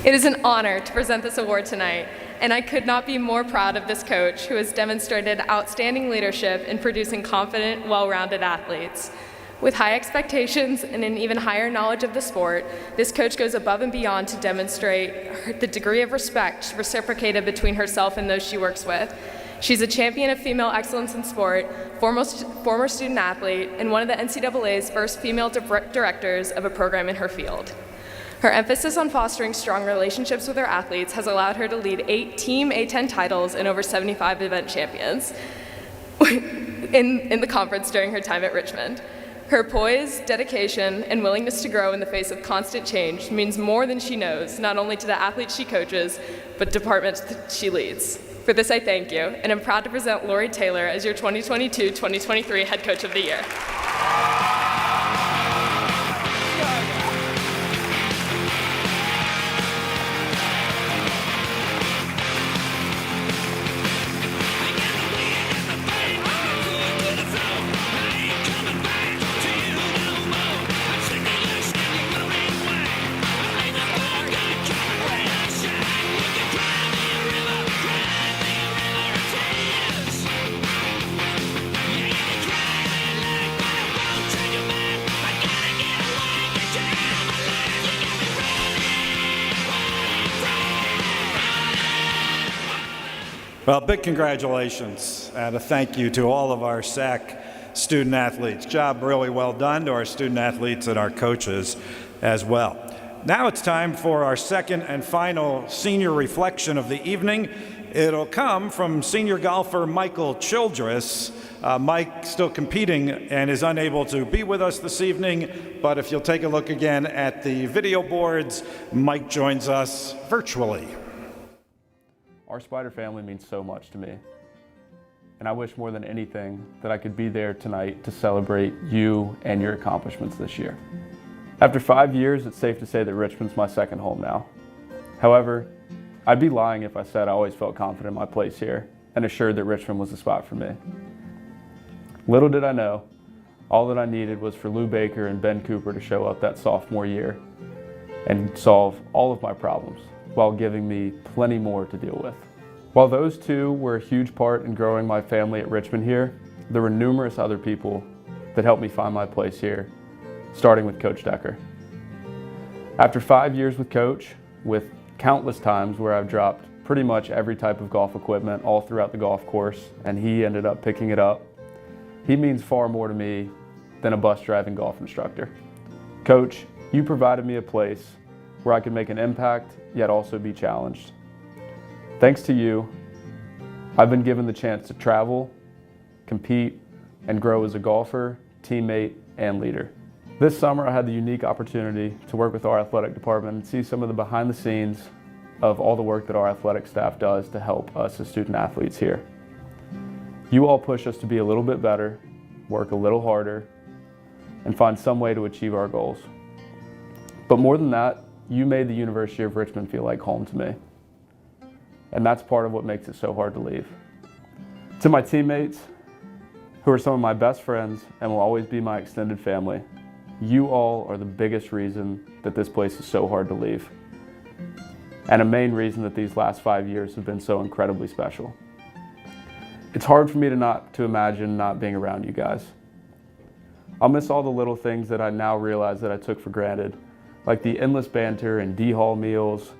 It is an honor to present this award tonight, and I could not be more proud of this coach who has demonstrated outstanding leadership in producing confident, well-rounded athletes. With high expectations and an even higher knowledge of the sport, this coach goes above and beyond to demonstrate the degree of respect reciprocated between herself and those she works with. She's a champion of female excellence in sport, former student athlete, and one of the NCAA's first female directors of a program in her field. Her emphasis on fostering strong relationships with her athletes has allowed her to lead 8 Team A10 titles and over 75 event champions in the conference during her time at Richmond. Her poise, dedication, and willingness to grow in the face of constant change means more than she knows, not only to the athletes she coaches, but departments that she leads. For this, I thank you, and I'm proud to present Lori Taylor as your 2022-2023 Head Coach of the Year. Well, big congratulations and a thank you to all of our SAC student athletes. Job really well done to our student athletes and our coaches as well. Now it's time for our second and final senior reflection of the evening. It'll come from senior golfer Michael Childress. Mike still competing and is unable to be with us this evening, but if you'll take a look again at the video boards, Mike joins us virtually. Our Spider family means so much to me, and I wish more than anything that I could be there tonight to celebrate you and your accomplishments this year. After 5 years, it's safe to say that Richmond's my second home now. However, I'd be lying if I said I always felt confident in my place here and assured that Richmond was the spot for me. Little did I know, all that I needed was for Lou Baker and Ben Cooper to show up that sophomore year and solve all of my problems while giving me plenty more to deal with. While those two were a huge part in growing my family at Richmond here, there were numerous other people that helped me find my place here, starting with Coach Decker. After 5 years with Coach, with countless times where I've dropped pretty much every type of golf equipment all throughout the golf course, and he ended up picking it up, he means far more to me than a bus driving golf instructor. Coach, you provided me a place where I could make an impact, yet also be challenged. Thanks to you, I've been given the chance to travel, compete, and grow as a golfer, teammate, and leader. This summer, I had the unique opportunity to work with our athletic department and see some of the behind the scenes of all the work that our athletic staff does to help us as student athletes here. You all push us to be a little bit better, work a little harder, and find some way to achieve our goals. But more than that, you made the University of Richmond feel like home to me. And that's part of what makes it so hard to leave. To my teammates, who are some of my best friends and will always be my extended family, you all are the biggest reason that this place is so hard to leave. And a main reason that these last 5 years have been so incredibly special. It's hard for me to imagine not being around you guys. I'll miss all the little things that I now realize that I took for granted, like the endless banter and D-Hall meals.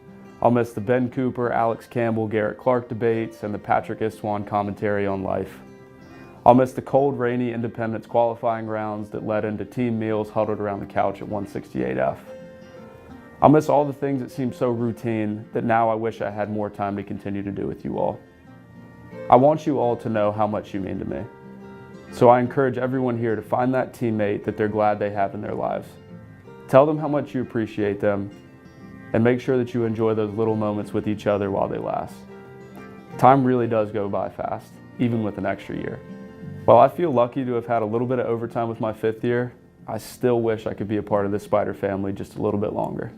I'll miss the Ben Cooper, Alex Campbell, Garrett Clark debates, and the Patrick Istwan commentary on life. I'll miss the cold, rainy Independence qualifying rounds that led into team meals huddled around the couch at 168F. I'll miss all the things that seem so routine that now I wish I had more time to continue to do with you all. I want you all to know how much you mean to me. So I encourage everyone here to find that teammate that they're glad they have in their lives. Tell them how much you appreciate them, and make sure that you enjoy those little moments with each other while they last. Time really does go by fast, even with an extra year. While I feel lucky to have had a little bit of overtime with my 5th year, I still wish I could be a part of this Spider family just a little bit longer.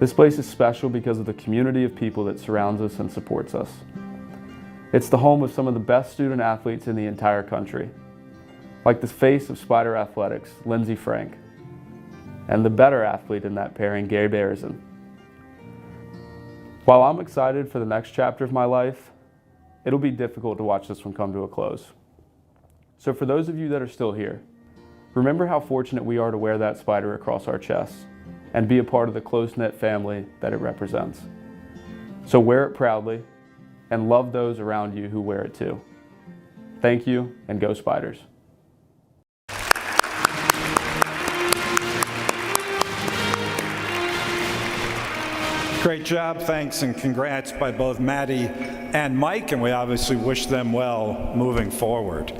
This place is special because of the community of people that surrounds us and supports us. It's the home of some of the best student athletes in the entire country, like the face of Spider Athletics, Lindsey Frank, and the better athlete in that pairing, Gabe Arizin. While I'm excited for the next chapter of my life, it'll be difficult to watch this one come to a close. So for those of you that are still here, remember how fortunate we are to wear that spider across our chests and be a part of the close-knit family that it represents. So wear it proudly and love those around you who wear it too. Thank you, and go Spiders. Great job, thanks, and congrats by both Maddie and Mike, and we obviously wish them well moving forward.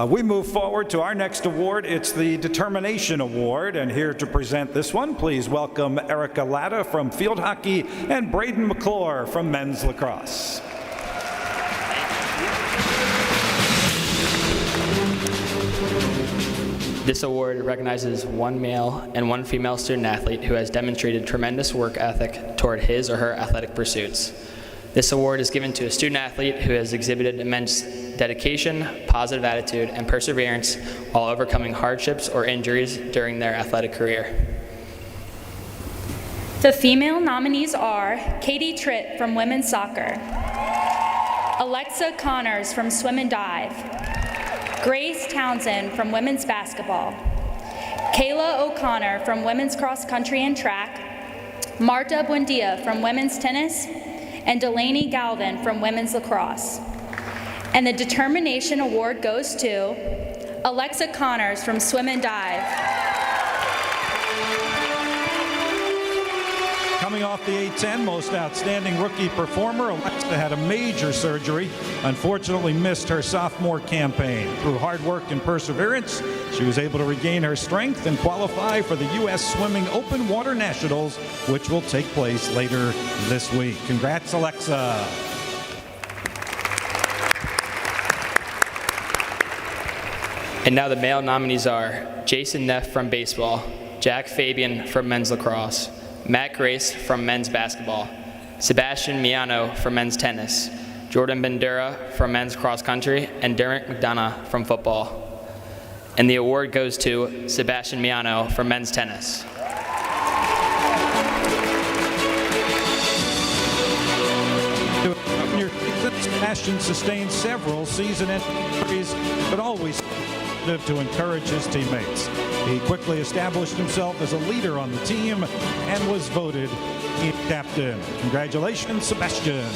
We move forward to our next award. It's the Determination Award, and here to present this one, please welcome Erica Latta from field hockey and Braden McClure from men's lacrosse. This award recognizes one male and one female student athlete who has demonstrated tremendous work ethic toward his or her athletic pursuits. This award is given to a student athlete who has exhibited immense dedication, positive attitude, and perseverance while overcoming hardships or injuries during their athletic career. The female nominees are Katie Tritt from women's soccer, Alexa Connors from swim and dive, Grace Townsend from women's basketball, Kayla O'Connor from women's cross country and track, Marta Buendia from women's tennis, and Delaney Galvin from women's lacrosse. And the Determination Award goes to Alexa Connors from swim and dive. Coming off the A10, most outstanding rookie performer, Alexa had a major surgery. Unfortunately missed her sophomore campaign. Through hard work and perseverance, she was able to regain her strength and qualify for the U.S. Swimming Open Water Nationals, which will take place later this week. Congrats, Alexa. And now the male nominees are Jason Neff from baseball, Jack Fabian from men's lacrosse, Matt Grace from men's basketball, Sebastian Miano from men's tennis, Jordan Bandura from men's cross country, and Derek McDonough from football. And the award goes to Sebastian Miano from men's tennis. Sebastian sustained several season-ending injuries, but always initiative to encourage his teammates. He quickly established himself as a leader on the team and was voted team captain. Congratulations, Sebastian.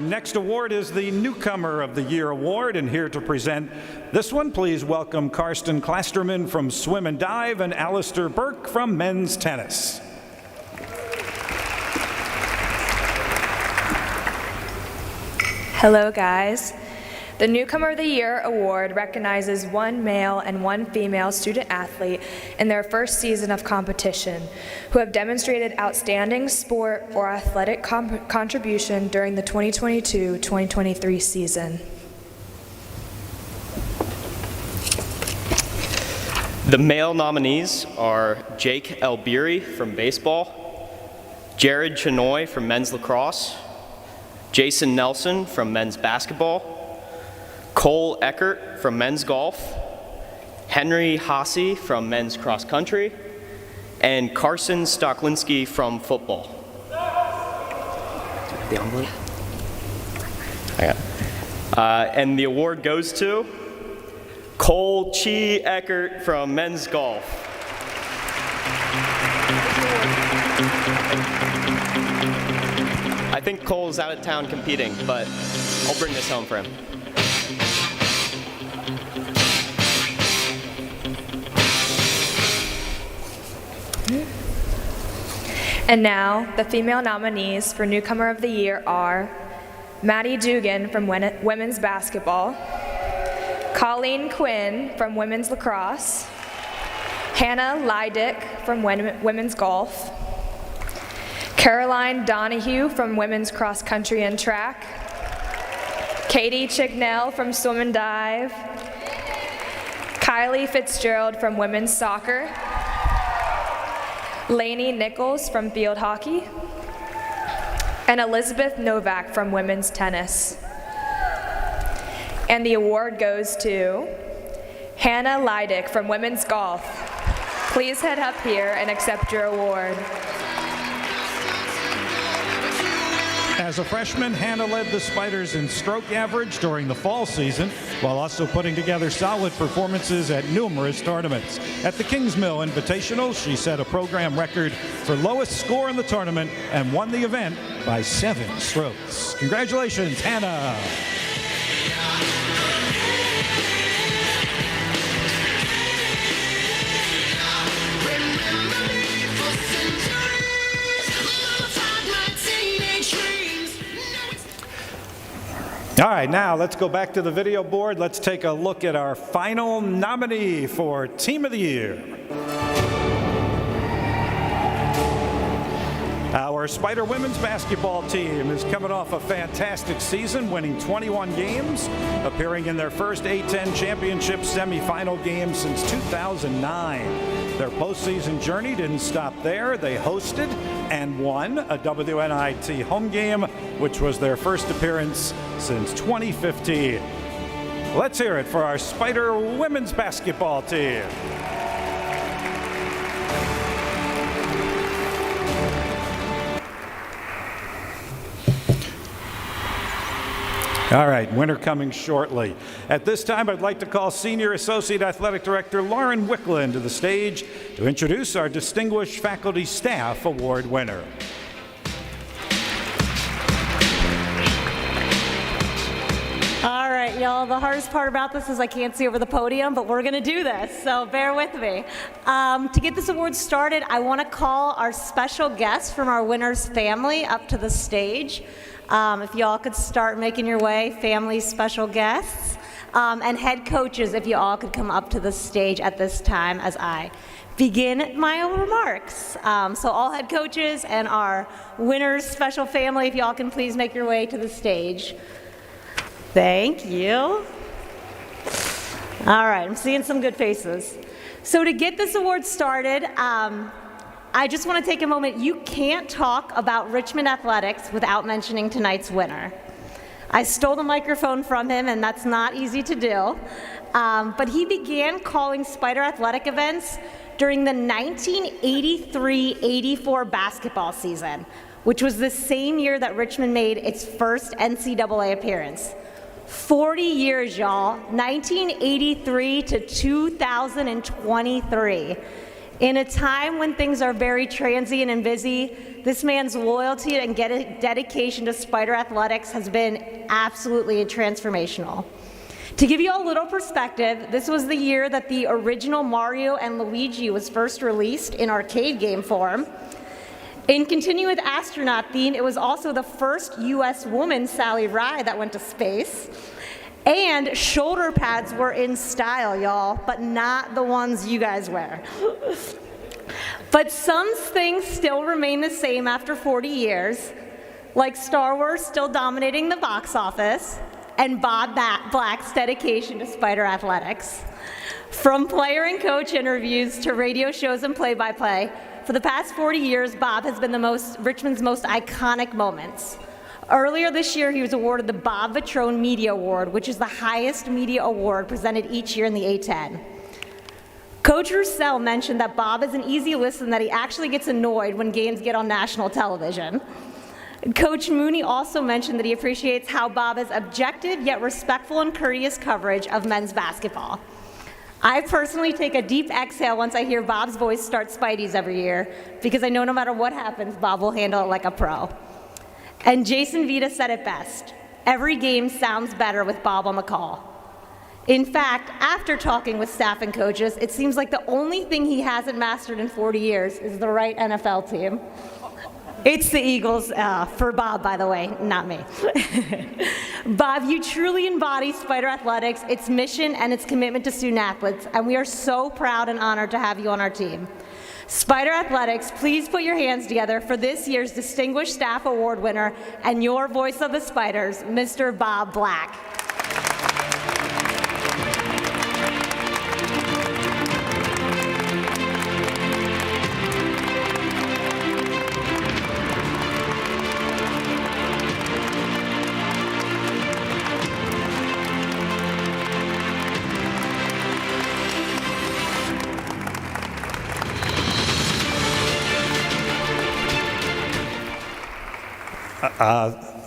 Next award is the Newcomer of the Year award, and here to present this one, please welcome Karsten Klasterman from Swim and Dive and Alistair Burke from Men's Tennis. Hello, guys. The Newcomer of the Year award recognizes one male and one female student athlete in their first season of competition who have demonstrated outstanding sport or athletic contribution during the 2022-2023 season. The male nominees are Jake Elbery from baseball, Jared Chenoy from men's lacrosse, Jason Nelson from men's basketball, Cole Eckert from men's golf, Henry Haase from men's cross country, and Carson Stoklinski from football. The envelope? I got it. And the award goes to Cole Chi Eckert from men's golf. I think Cole's out of town competing, but I'll bring this home for him. And now, the female nominees for Newcomer of the Year are Maddie Dugan from women's basketball, Colleen Quinn from women's lacrosse, Hannah Leidick from women's golf, Caroline Donahue from women's cross country and track, Katie Chignell from swim and dive, Kylie Fitzgerald from women's soccer, Lainey Nichols from field hockey, and Elizabeth Novak from women's tennis. And the award goes to Hannah Leidick from women's golf. Please head up here and accept your award. As a freshman, Hannah led the Spiders in stroke average during the fall season, while also putting together solid performances at numerous tournaments. At the Kingsmill Invitational, she set a program record for lowest score in the tournament and won the event by 7 strokes. Congratulations, Hannah. All right, now let's go back to the video board. Let's take a look at our final nominee for Team of the Year. Our Spider women's basketball team is coming off a fantastic season, winning 21 games, appearing in their first A-10 championship semifinal game since 2009. Their postseason journey didn't stop there. They hosted and won a WNIT home game, which was their first appearance since 2015. Let's hear it for our Spider women's basketball team. All right, winter coming shortly. At this time, I'd like to call Senior Associate Athletic Director Lauren Wicklund to the stage to introduce our Distinguished Faculty Staff Award winner. All right, y'all, the hardest part about this is I can't see over the podium, but we're gonna do this, so bear with me. To get this award started, I wanna call our special guest from our winner's family up to the stage. If y'all could start making your way, family special guests, and head coaches, if you all could come up to the stage at this time as I begin my own remarks. So all head coaches and our winners special family, if y'all can please make your way to the stage. Thank you. All right, I'm seeing some good faces. So to get this award started, I just want to take a moment. You can't talk about Richmond athletics without mentioning tonight's winner. I stole the microphone from him, and that's not easy to do. But he began calling Spider athletic events during the 1983-84 basketball season, which was the same year that Richmond made its first NCAA appearance. 40 years, y'all, 1983 to 2023. In a time when things are very transient and busy, this man's loyalty and dedication to Spider athletics has been absolutely transformational. To give you a little perspective, this was the year that the original Mario and Luigi was first released in arcade game form. In continuing with astronaut theme, it was also the first US woman, Sally Ride, that went to space. And shoulder pads were in style, y'all, but not the ones you guys wear. But some things still remain the same after 40 years, like Star Wars still dominating the box office, and Bob Black's dedication to Spider athletics. From player and coach interviews to radio shows and play-by-play, for the past 40 years, Bob has been Richmond's most iconic moments. Earlier this year, he was awarded the Bob Vitrone Media Award, which is the highest media award presented each year in the A10. Coach Roussel mentioned that Bob is an easy listen, that he actually gets annoyed when games get on national television. Coach Mooney also mentioned that he appreciates how Bob is objective yet respectful and courteous coverage of men's basketball. I personally take a deep exhale once I hear Bob's voice start Spideys every year, because I know no matter what happens, Bob will handle it like a pro. And Jason Vita said it best: every game sounds better with Bob on the call. In fact, after talking with staff and coaches, it seems like the only thing he hasn't mastered in 40 years is the right NFL team. It's the Eagles, for Bob, by the way, not me. Bob, you truly embody Spider athletics, its mission, and its commitment to student athletes, and we are so proud and honored to have you on our team. Spider Athletics, please put your hands together for this year's Distinguished Staff Award winner and your voice of the Spiders, Mr. Bob Black.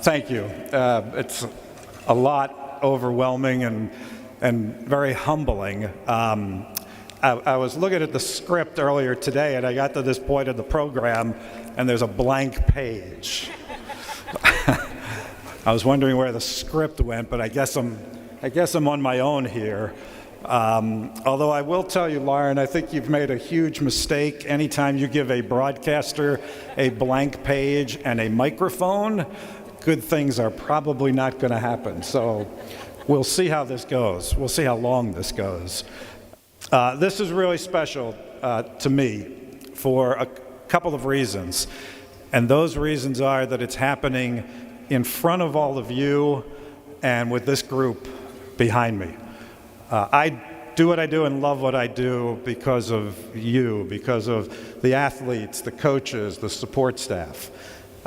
Thank you. It's a lot overwhelming and very humbling. I was looking at the script earlier today, and I got to this point of the program, and there's a blank page. I was wondering where the script went, but I guess I'm on my own here. Although I will tell you, Lauren, I think you've made a huge mistake anytime you give a broadcaster a blank page and a microphone. Good things are probably not going to happen. So we'll see how this goes. We'll see how long this goes. This is really special to me for a couple of reasons. And those reasons are that it's happening in front of all of you and with this group behind me. I do what I do and love what I do because of you, because of the athletes, the coaches, the support staff.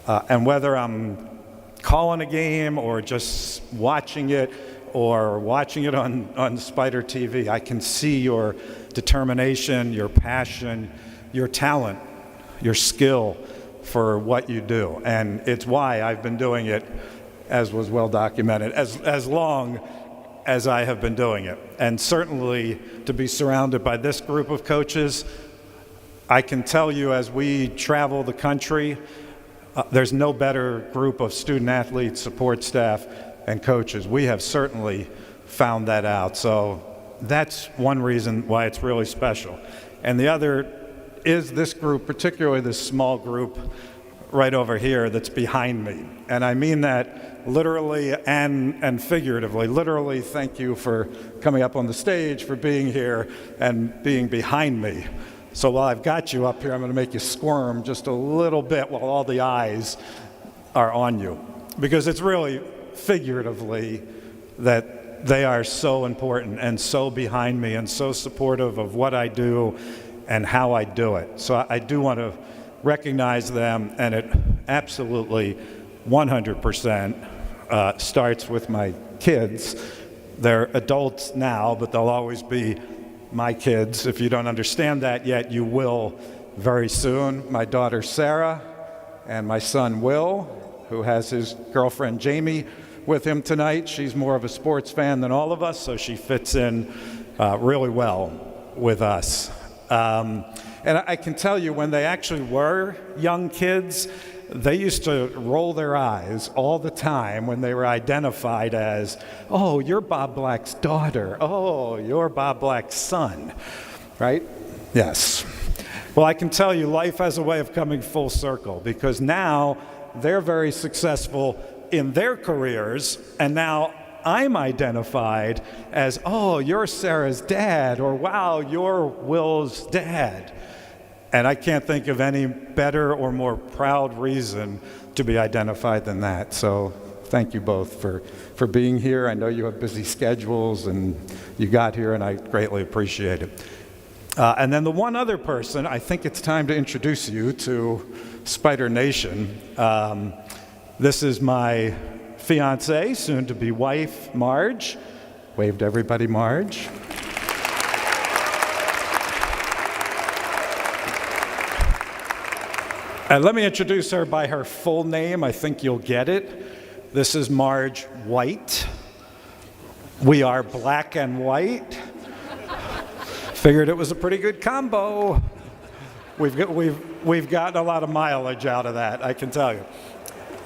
And whether I'm calling a game or just watching it or watching it on Spider TV, I can see your determination, your passion, your talent, your skill for what you do. And it's why I've been doing it, as was well documented, as long as I have been doing it. And certainly to be surrounded by this group of coaches, I can tell you as we travel the country, there's no better group of student athletes, support staff, and coaches. We have certainly found that out. So that's one reason why it's really special. And the other is this group, particularly this small group right over here that's behind me. And I mean that literally and figuratively. Literally, thank you for coming up on the stage, for being here and being behind me. So while I've got you up here, I'm going to make you squirm just a little bit while all the eyes are on you. Because it's really figuratively that they are so important and so behind me and so supportive of what I do and how I do it. So I do want to recognize them, and it absolutely 100% starts with my kids. They're adults now, but they'll always be my kids. If you don't understand that yet, you will very soon. My daughter Sarah and my son Will, who has his girlfriend Jamie with him tonight. She's more of a sports fan than all of us, so she fits in really well with us. And I can tell you, when they actually were young kids, they used to roll their eyes all the time when they were identified as, oh, you're Bob Black's daughter. Oh, you're Bob Black's son, right? Yes. Well, I can tell you, life has a way of coming full circle, because now they're very successful in their careers, and now I'm identified as, oh, you're Sarah's dad, or wow, you're Will's dad. And I can't think of any better or more proud reason to be identified than that. So thank you both for being here. I know you have busy schedules, and you got here, and I greatly appreciate it. And then the one other person, I think it's time to introduce you to Spider Nation. This is my fiance, soon-to-be wife, Marge. Wave to everybody, Marge. And let me introduce her by her full name. I think you'll get it. This is Marge White. We are black and white. Figured it was a pretty good combo. We've gotten a lot of mileage out of that, I can tell you.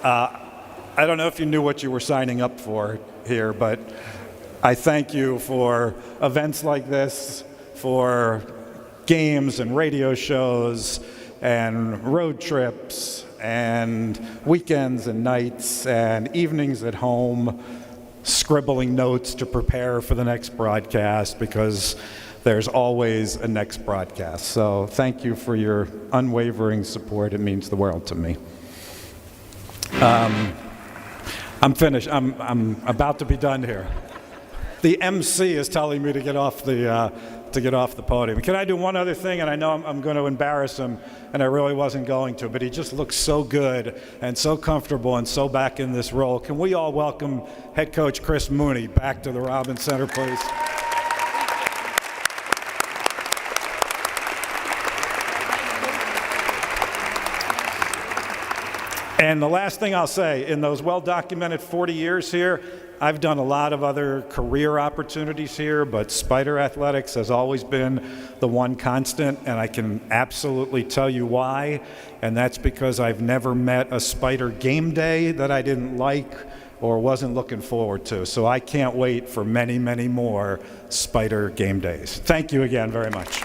I don't know if you knew what you were signing up for here, but I thank you for events like this, for games and radio shows and road trips and weekends and nights and evenings at home, scribbling notes to prepare for the next broadcast, because there's always a next broadcast. So thank you for your unwavering support. It means the world to me. I'm finished. I'm about to be done here. The MC is telling me to get off the podium. Can I do one other thing? And I know I'm going to embarrass him, and I really wasn't going to, but he just looks so good and so comfortable and so back in this role. Can we all welcome head coach Chris Mooney back to the Robbins Center, please? And the last thing I'll say, in those well-documented 40 years here, I've done a lot of other career opportunities here, but Spider Athletics has always been the one constant, and I can absolutely tell you why. And that's because I've never met a Spider game day that I didn't like or wasn't looking forward to. So I can't wait for many, many more Spider game days. Thank you again very much.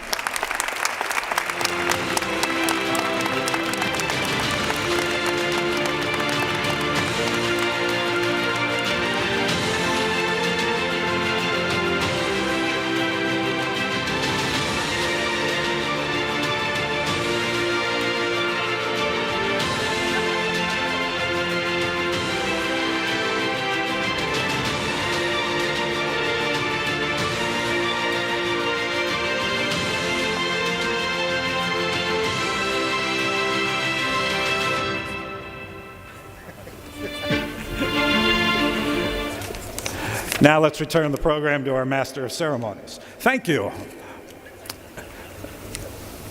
Now let's return the program to our Master of Ceremonies. Thank you.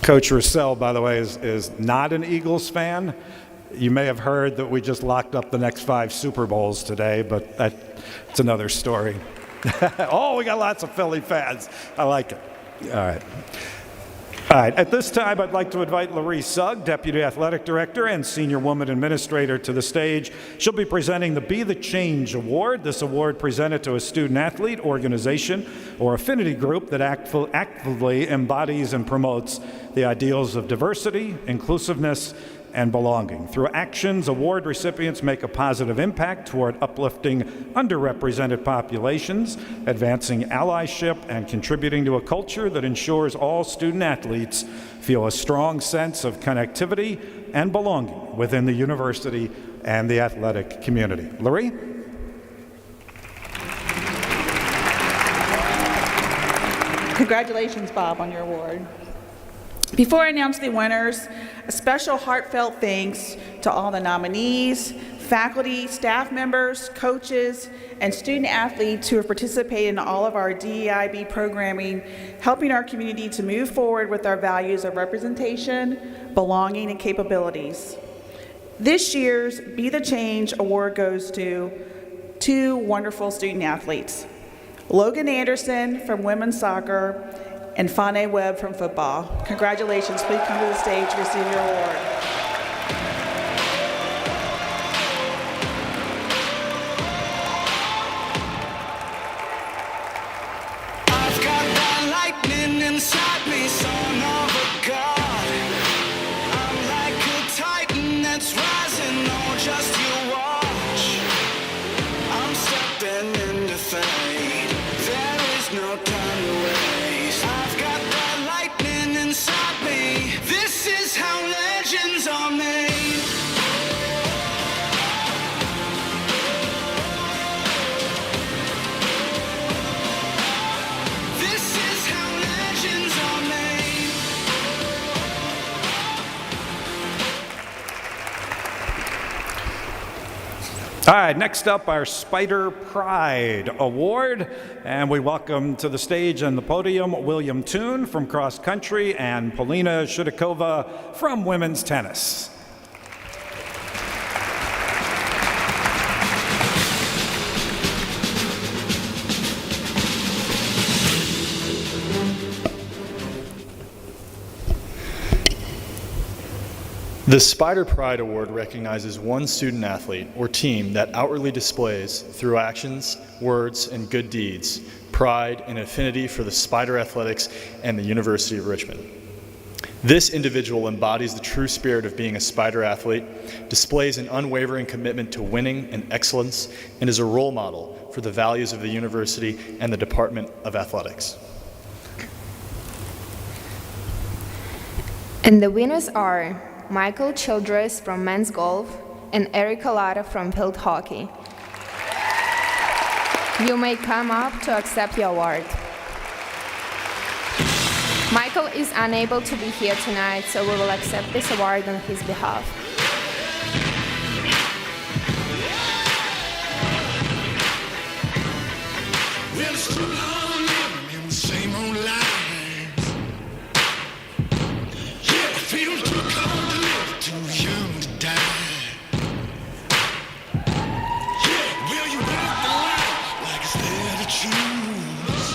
Coach Russell, by the way, is not an Eagles fan. You may have heard that we just locked up the next 5 Super Bowls today, but that's another story. Oh, we got lots of Philly fans. I like it. All right. All right, at this time, I'd like to invite Laree Sugg, Deputy Athletic Director and Senior Woman Administrator, to the stage. She'll be presenting the Be the Change Award. This award presented to a student athlete, organization, or affinity group that actively embodies and promotes the ideals of diversity, inclusiveness, and belonging. Through actions, award recipients make a positive impact toward uplifting underrepresented populations, advancing allyship, and contributing to a culture that ensures all student athletes feel a strong sense of connectivity and belonging within the university and the athletic community. Laree? Congratulations, Bob, on your award. Before I announce the winners, a special heartfelt thanks to all the nominees faculty, staff members, coaches, and student athletes who have participated in all of our DEIB programming, helping our community to move forward with our values of representation, belonging, and capabilities. This year's Be the Change Award goes to two wonderful student athletes, Logan Anderson from women's soccer and Fane Webb from football. Congratulations. Please come to the stage to receive your award. Inside me, son of a god. I'm like a titan that's rising on just you watch. I'm stepping into fate. There is no time to waste. I've got that lightning inside me. This is how legends are made. All right, next up, our Spider Pride Award. And we welcome to the stage and the podium William Toon from cross country and Polina Shudakova from women's tennis. The Spider Pride Award recognizes one student athlete or team that outwardly displays, through actions, words, and good deeds, pride and affinity for the Spider Athletics and the University of Richmond. This individual embodies the true spirit of being a Spider athlete, displays an unwavering commitment to winning and excellence, and is a role model for the values of the university and the Department of Athletics. And the winners are Michael Childress from men's golf and Erica Lara from field hockey. You may come up to accept your award. Michael is unable to be here tonight, so we will accept this award on his behalf. Well, it's too long living in the same old life. Yeah, it feels too cold to live, too young to die. Yeah, will you walk the line like it's there to choose?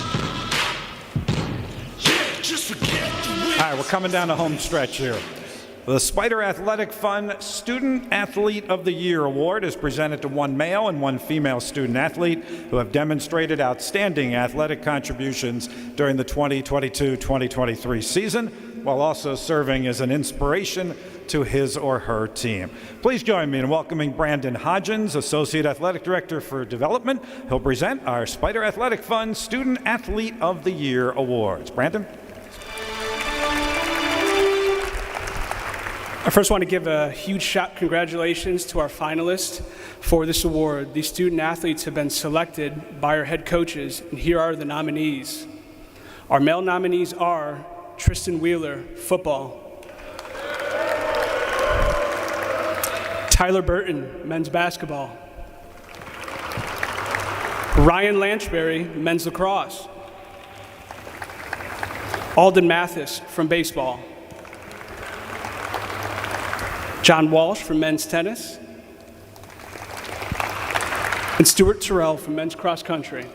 Yeah, just forget the wins. All right, we're coming down the home stretch here. The Spider Athletic Fund Student Athlete of the Year Award is presented to one male and one female student athlete who have demonstrated outstanding athletic contributions during the 2022-2023 season, while also serving as an inspiration to his or her team. Please join me in welcoming Brandon Hodgins, Associate Athletic Director for Development. He'll present our Spider Athletic Fund Student Athlete of the Year Awards. Brandon? I first want to give a huge congratulations to our finalists for this award. These student athletes have been selected by our head coaches, and here are the nominees. Our male nominees are Tristan Wheeler, football; Tyler Burton, men's basketball; Ryan Lanchberry, men's lacrosse; Alden Mathis from baseball; John Walsh from men's tennis; and Stuart Terrell from men's cross country.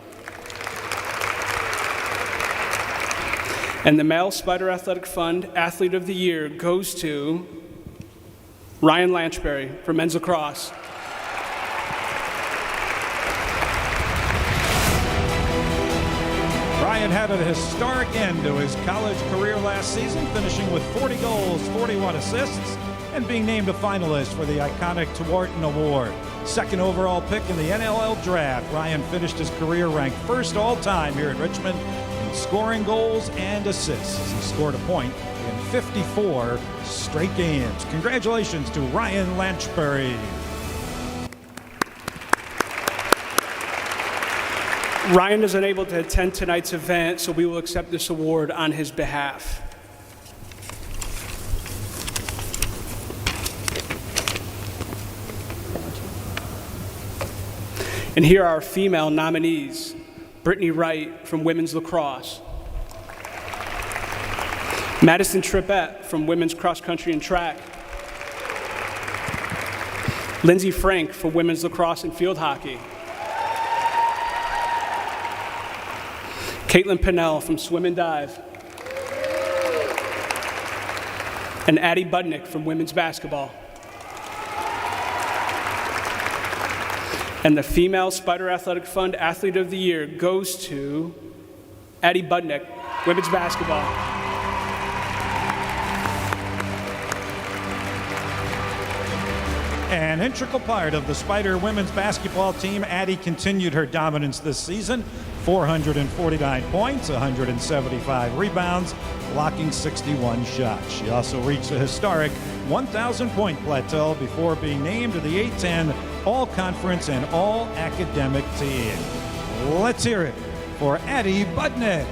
And the Male Spider Athletic Fund Athlete of the Year goes to Ryan Lanchberry for men's lacrosse. Ryan had a historic end to his college career last season, finishing with 40 goals, 41 assists, and being named a finalist for the iconic Tewarton Award. Second overall pick in the NLL draft, Ryan finished his career ranked first all-time here at Richmond in scoring goals and assists. He scored a point in 54 straight games. Congratulations to Ryan Lanchberry. Ryan is unable to attend tonight's event, so we will accept this award on his behalf. And here are our female nominees. Brittany Wright from women's lacrosse. Madison Trippett from women's cross country and track. Lindsay Frank for women's lacrosse and field hockey. Caitlin Pinnell from swim and dive. And Addie Budnick from women's basketball. And the Female Spider Athletic Fund Athlete of the Year goes to Addie Budnick, women's basketball. An integral part of the Spider women's basketball team, Addie continued her dominance this season. 449 points, 175 rebounds, blocking 61 shots. She also reached a historic 1,000-point plateau before being named to the A-10 All-Conference and All-Academic team. Let's hear it for Addie Budnick.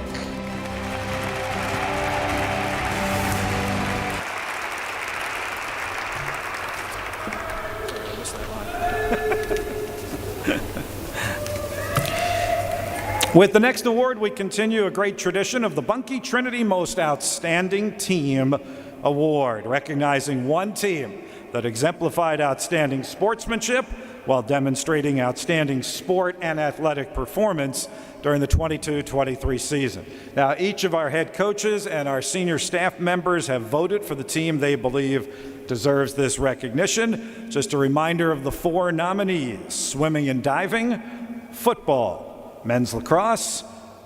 With the next award, we continue a great tradition of the Bunkie Trinity Most Outstanding Team Award, recognizing one team that exemplified outstanding sportsmanship while demonstrating outstanding sport and athletic performance during the 22-23 season. Now, each of our head coaches and our senior staff members have voted for the team they believe deserves this recognition. Just a reminder of the four nominees: swimming and diving, football, men's lacrosse,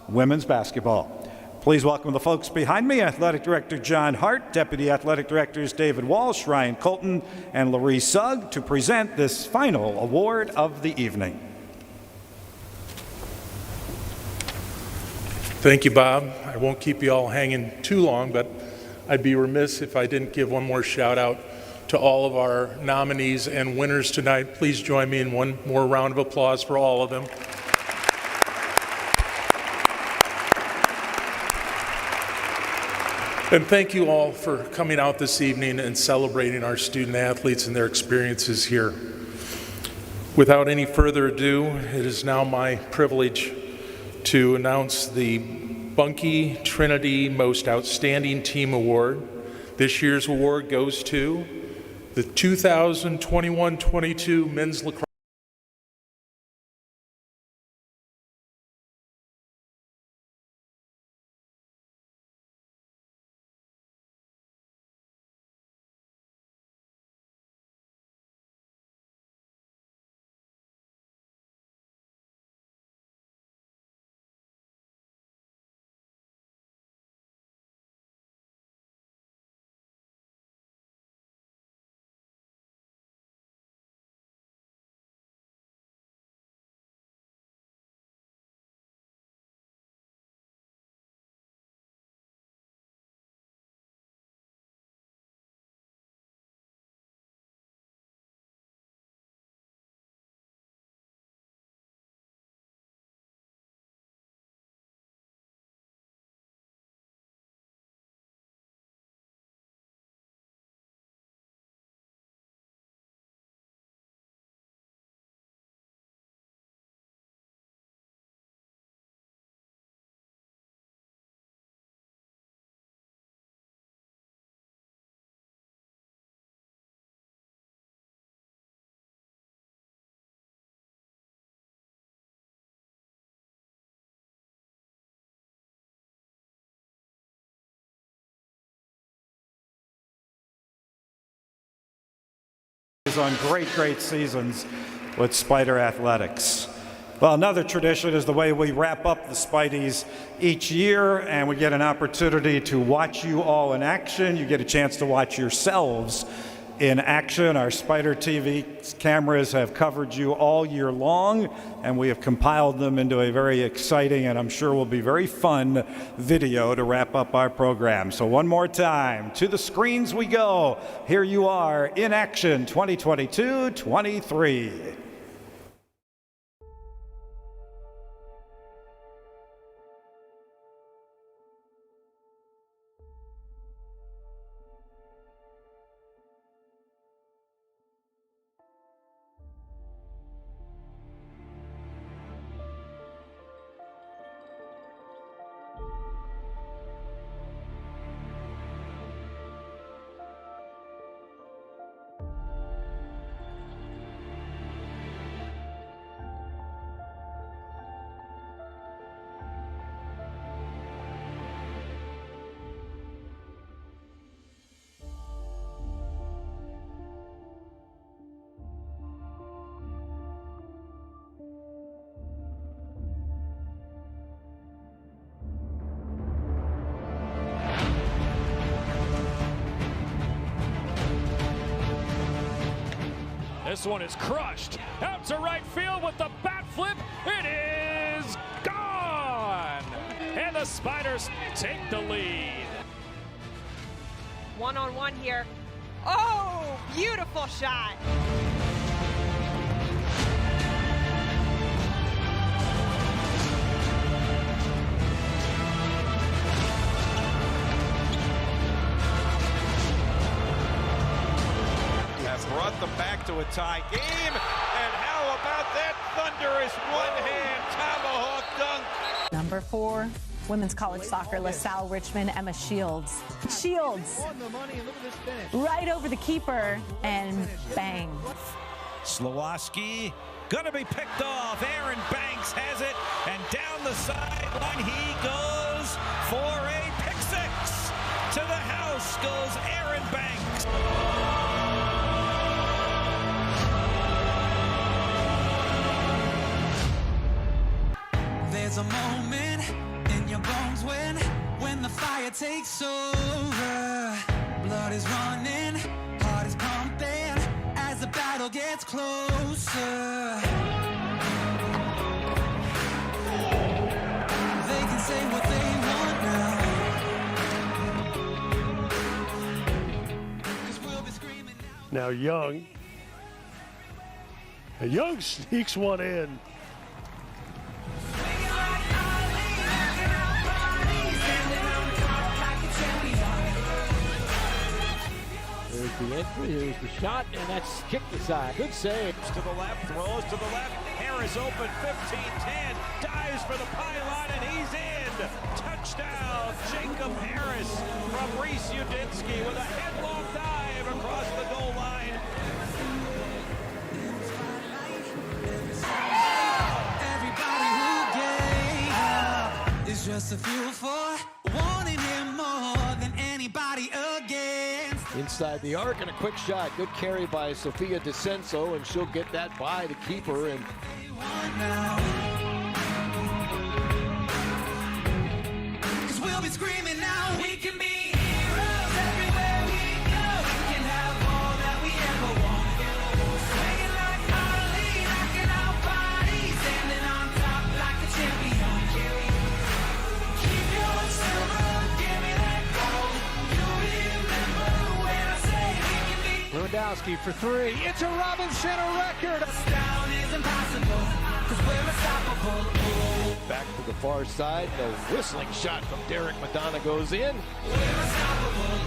women's basketball. Please welcome the folks behind me: Athletic Director John Hart, Deputy Athletic Directors David Walsh, Ryan Colton, and Laree Sugg to present this final award of the evening. Thank you, Bob. I won't keep you all hanging too long, but I'd be remiss if I didn't give one more shout out to all of our nominees and winners tonight. Please join me in one more round of applause for all of them. And thank you all for coming out this evening and celebrating our student athletes and their experiences here. Without any further ado, it is now my privilege to announce the Bunkie Trinity Most Outstanding Team Award. This year's award goes to the 2021-22 Men's Lacrosse. On great seasons with Spider Athletics. Well, another tradition is the way we wrap up the Spideys each year, and we get an opportunity to watch you all in action. You get a chance to watch yourselves in action. Our Spider TV cameras have covered you all year long, and we have compiled them into a very exciting and I'm sure will be very fun video to wrap up our program. So one more time, to the screens we go. Here you are in action 2022-23. This one is crushed. Out to right field with the bat flip. It is gone! And the Spiders take the lead. One-on-one here. Oh, beautiful shot. Has brought them back to a tie game. And how about that thunderous one-hand tomahawk dunk? Number 4, women's college soccer, LaSalle Richmond, Emma Shields. Shields On the money, and look at this finish. right over the keeper, and bang. Slowoski gonna be picked off. Aaron Banks has it, and down the sideline he goes for a pick six. To the house goes Aaron Banks. There's a moment in your bones when the fire takes over. Blood is running, heart is pumping as the battle gets closer. They can say what they want now. 'Cause we'll be screaming Now Young. And Young sneaks one in. There's the entry, here's the shot, and that's kicked aside. Good save. To the left, throws to the left. Harris open, 15-10. Dives for the pylon, and he's in. Touchdown, Jacob Harris from Reese Udinsky with a headlong dive across the goal line. everybody who gave up is just a fuel for wanting him more than anybody against. Inside the arc and a quick shot. Good carry by Sophia DeCenso, and she'll get that by the keeper. And Cause we'll be screaming now. We can be heroes everywhere we go. We can have all that we ever want. Swinging like Ali, knocking out bodies, standing on top like a champion. Keep your silver, give me that gold. You remember when I say we can be. Lewandowski for 3. It's a Robinson record. Down is impossible, cause we're unstoppable. Back to the far side. The whistling shot from Derek Madonna goes in. We're unstoppable.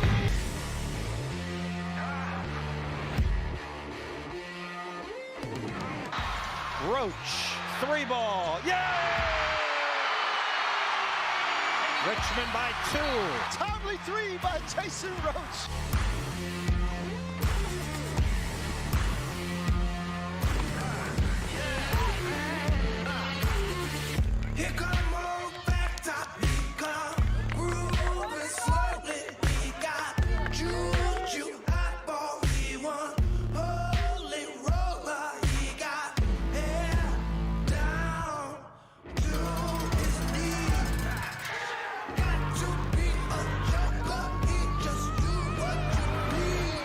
Roach, 3-ball. Yay! Richmond by 2. Timely 3 by Tyson Roach. Here come on back top, here come grooving slowly. We got juju, hot ball, we want holy roller. He got hair down to his knees. Got to be a joker, he just do what you need.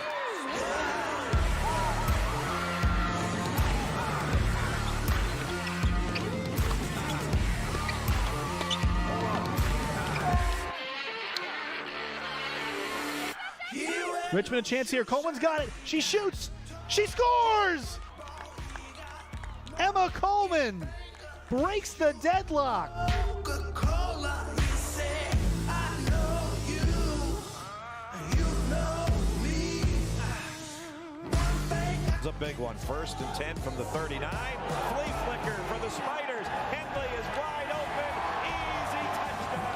Richmond a chance here. Coleman's got it. She shoots. She scores! Emma Coleman breaks the deadlock. Coca-Cola, he said, I know you, you know me. It's a big one. 1st and 10 from the 39. Flea flicker for the Spiders. Henley is wide open. Easy touchdown.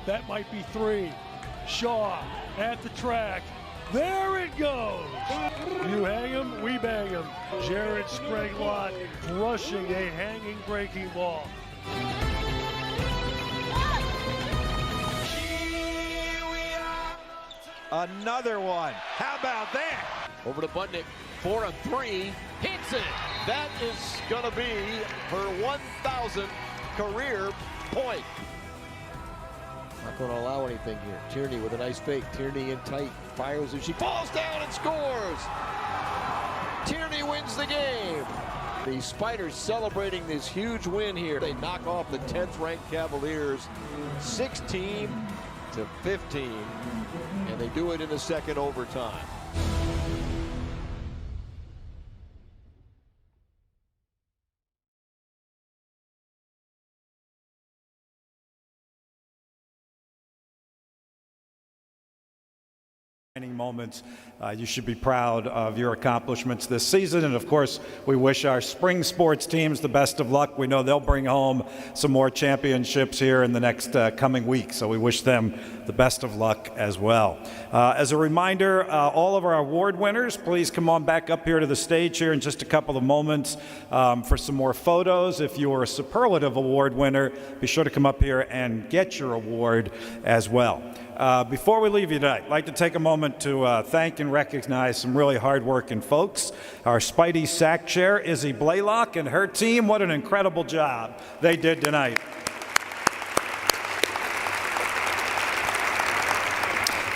That might be 3. Shaw at the track. There it goes. You hang him, we bang him. Jared Sprague-Lott rushing a hanging breaking ball. Another one. How about that? Over to Budnick for a three. Hits it. That is going to be her 1,000th career point. Not going to allow anything here. Tierney with a nice fake. Tierney in tight. Fires as she falls down and scores. Tierney wins the game. The Spiders celebrating this huge win here. They knock off the 10th ranked Cavaliers 16-15. And they do it in the second overtime. Moments. You should be proud of your accomplishments this season, and of course we wish our spring sports teams the best of luck. We know they'll bring home some more championships here in the next coming week, so we wish them the best of luck as well. As a reminder, all of our award winners, please come on back up here to the stage here in just a couple of moments for some more photos. If you are a superlative award winner, be sure to come up here and get your award as well. Before we leave you tonight, I'd like to take a moment to thank and recognize some really hard-working folks. Our Spidey sack chair, Izzy Blaylock, and her team. What an incredible job they did tonight.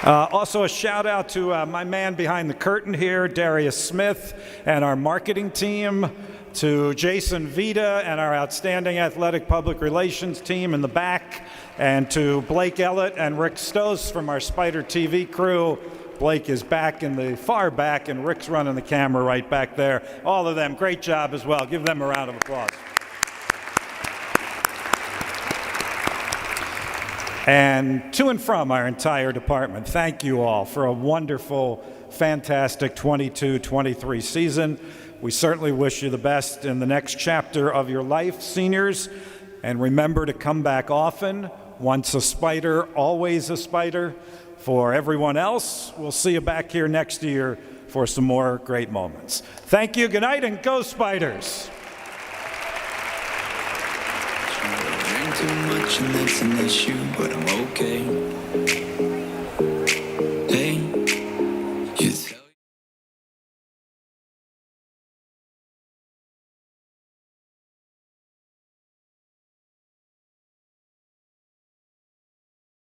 Also a shout out to my man behind the curtain here, Darius Smith, and our marketing team, to Jason Vita and our outstanding athletic public relations team in the back, and to Blake Ellett and Rick Stoss from our Spider TV crew. Blake is back in the far back, and Rick's running the camera right back there. All of them, great job as well. Give them a round of applause. And to and from our entire department, thank you all for a wonderful, fantastic 22-23 season. We certainly wish you the best in the next chapter of your life, seniors. And remember to come back often. Once a Spider, always a Spider. For everyone else, we'll see you back here next year for some more great moments. Thank you, good night, and go Spiders! Drink too much and that's an issue, but I'm okay.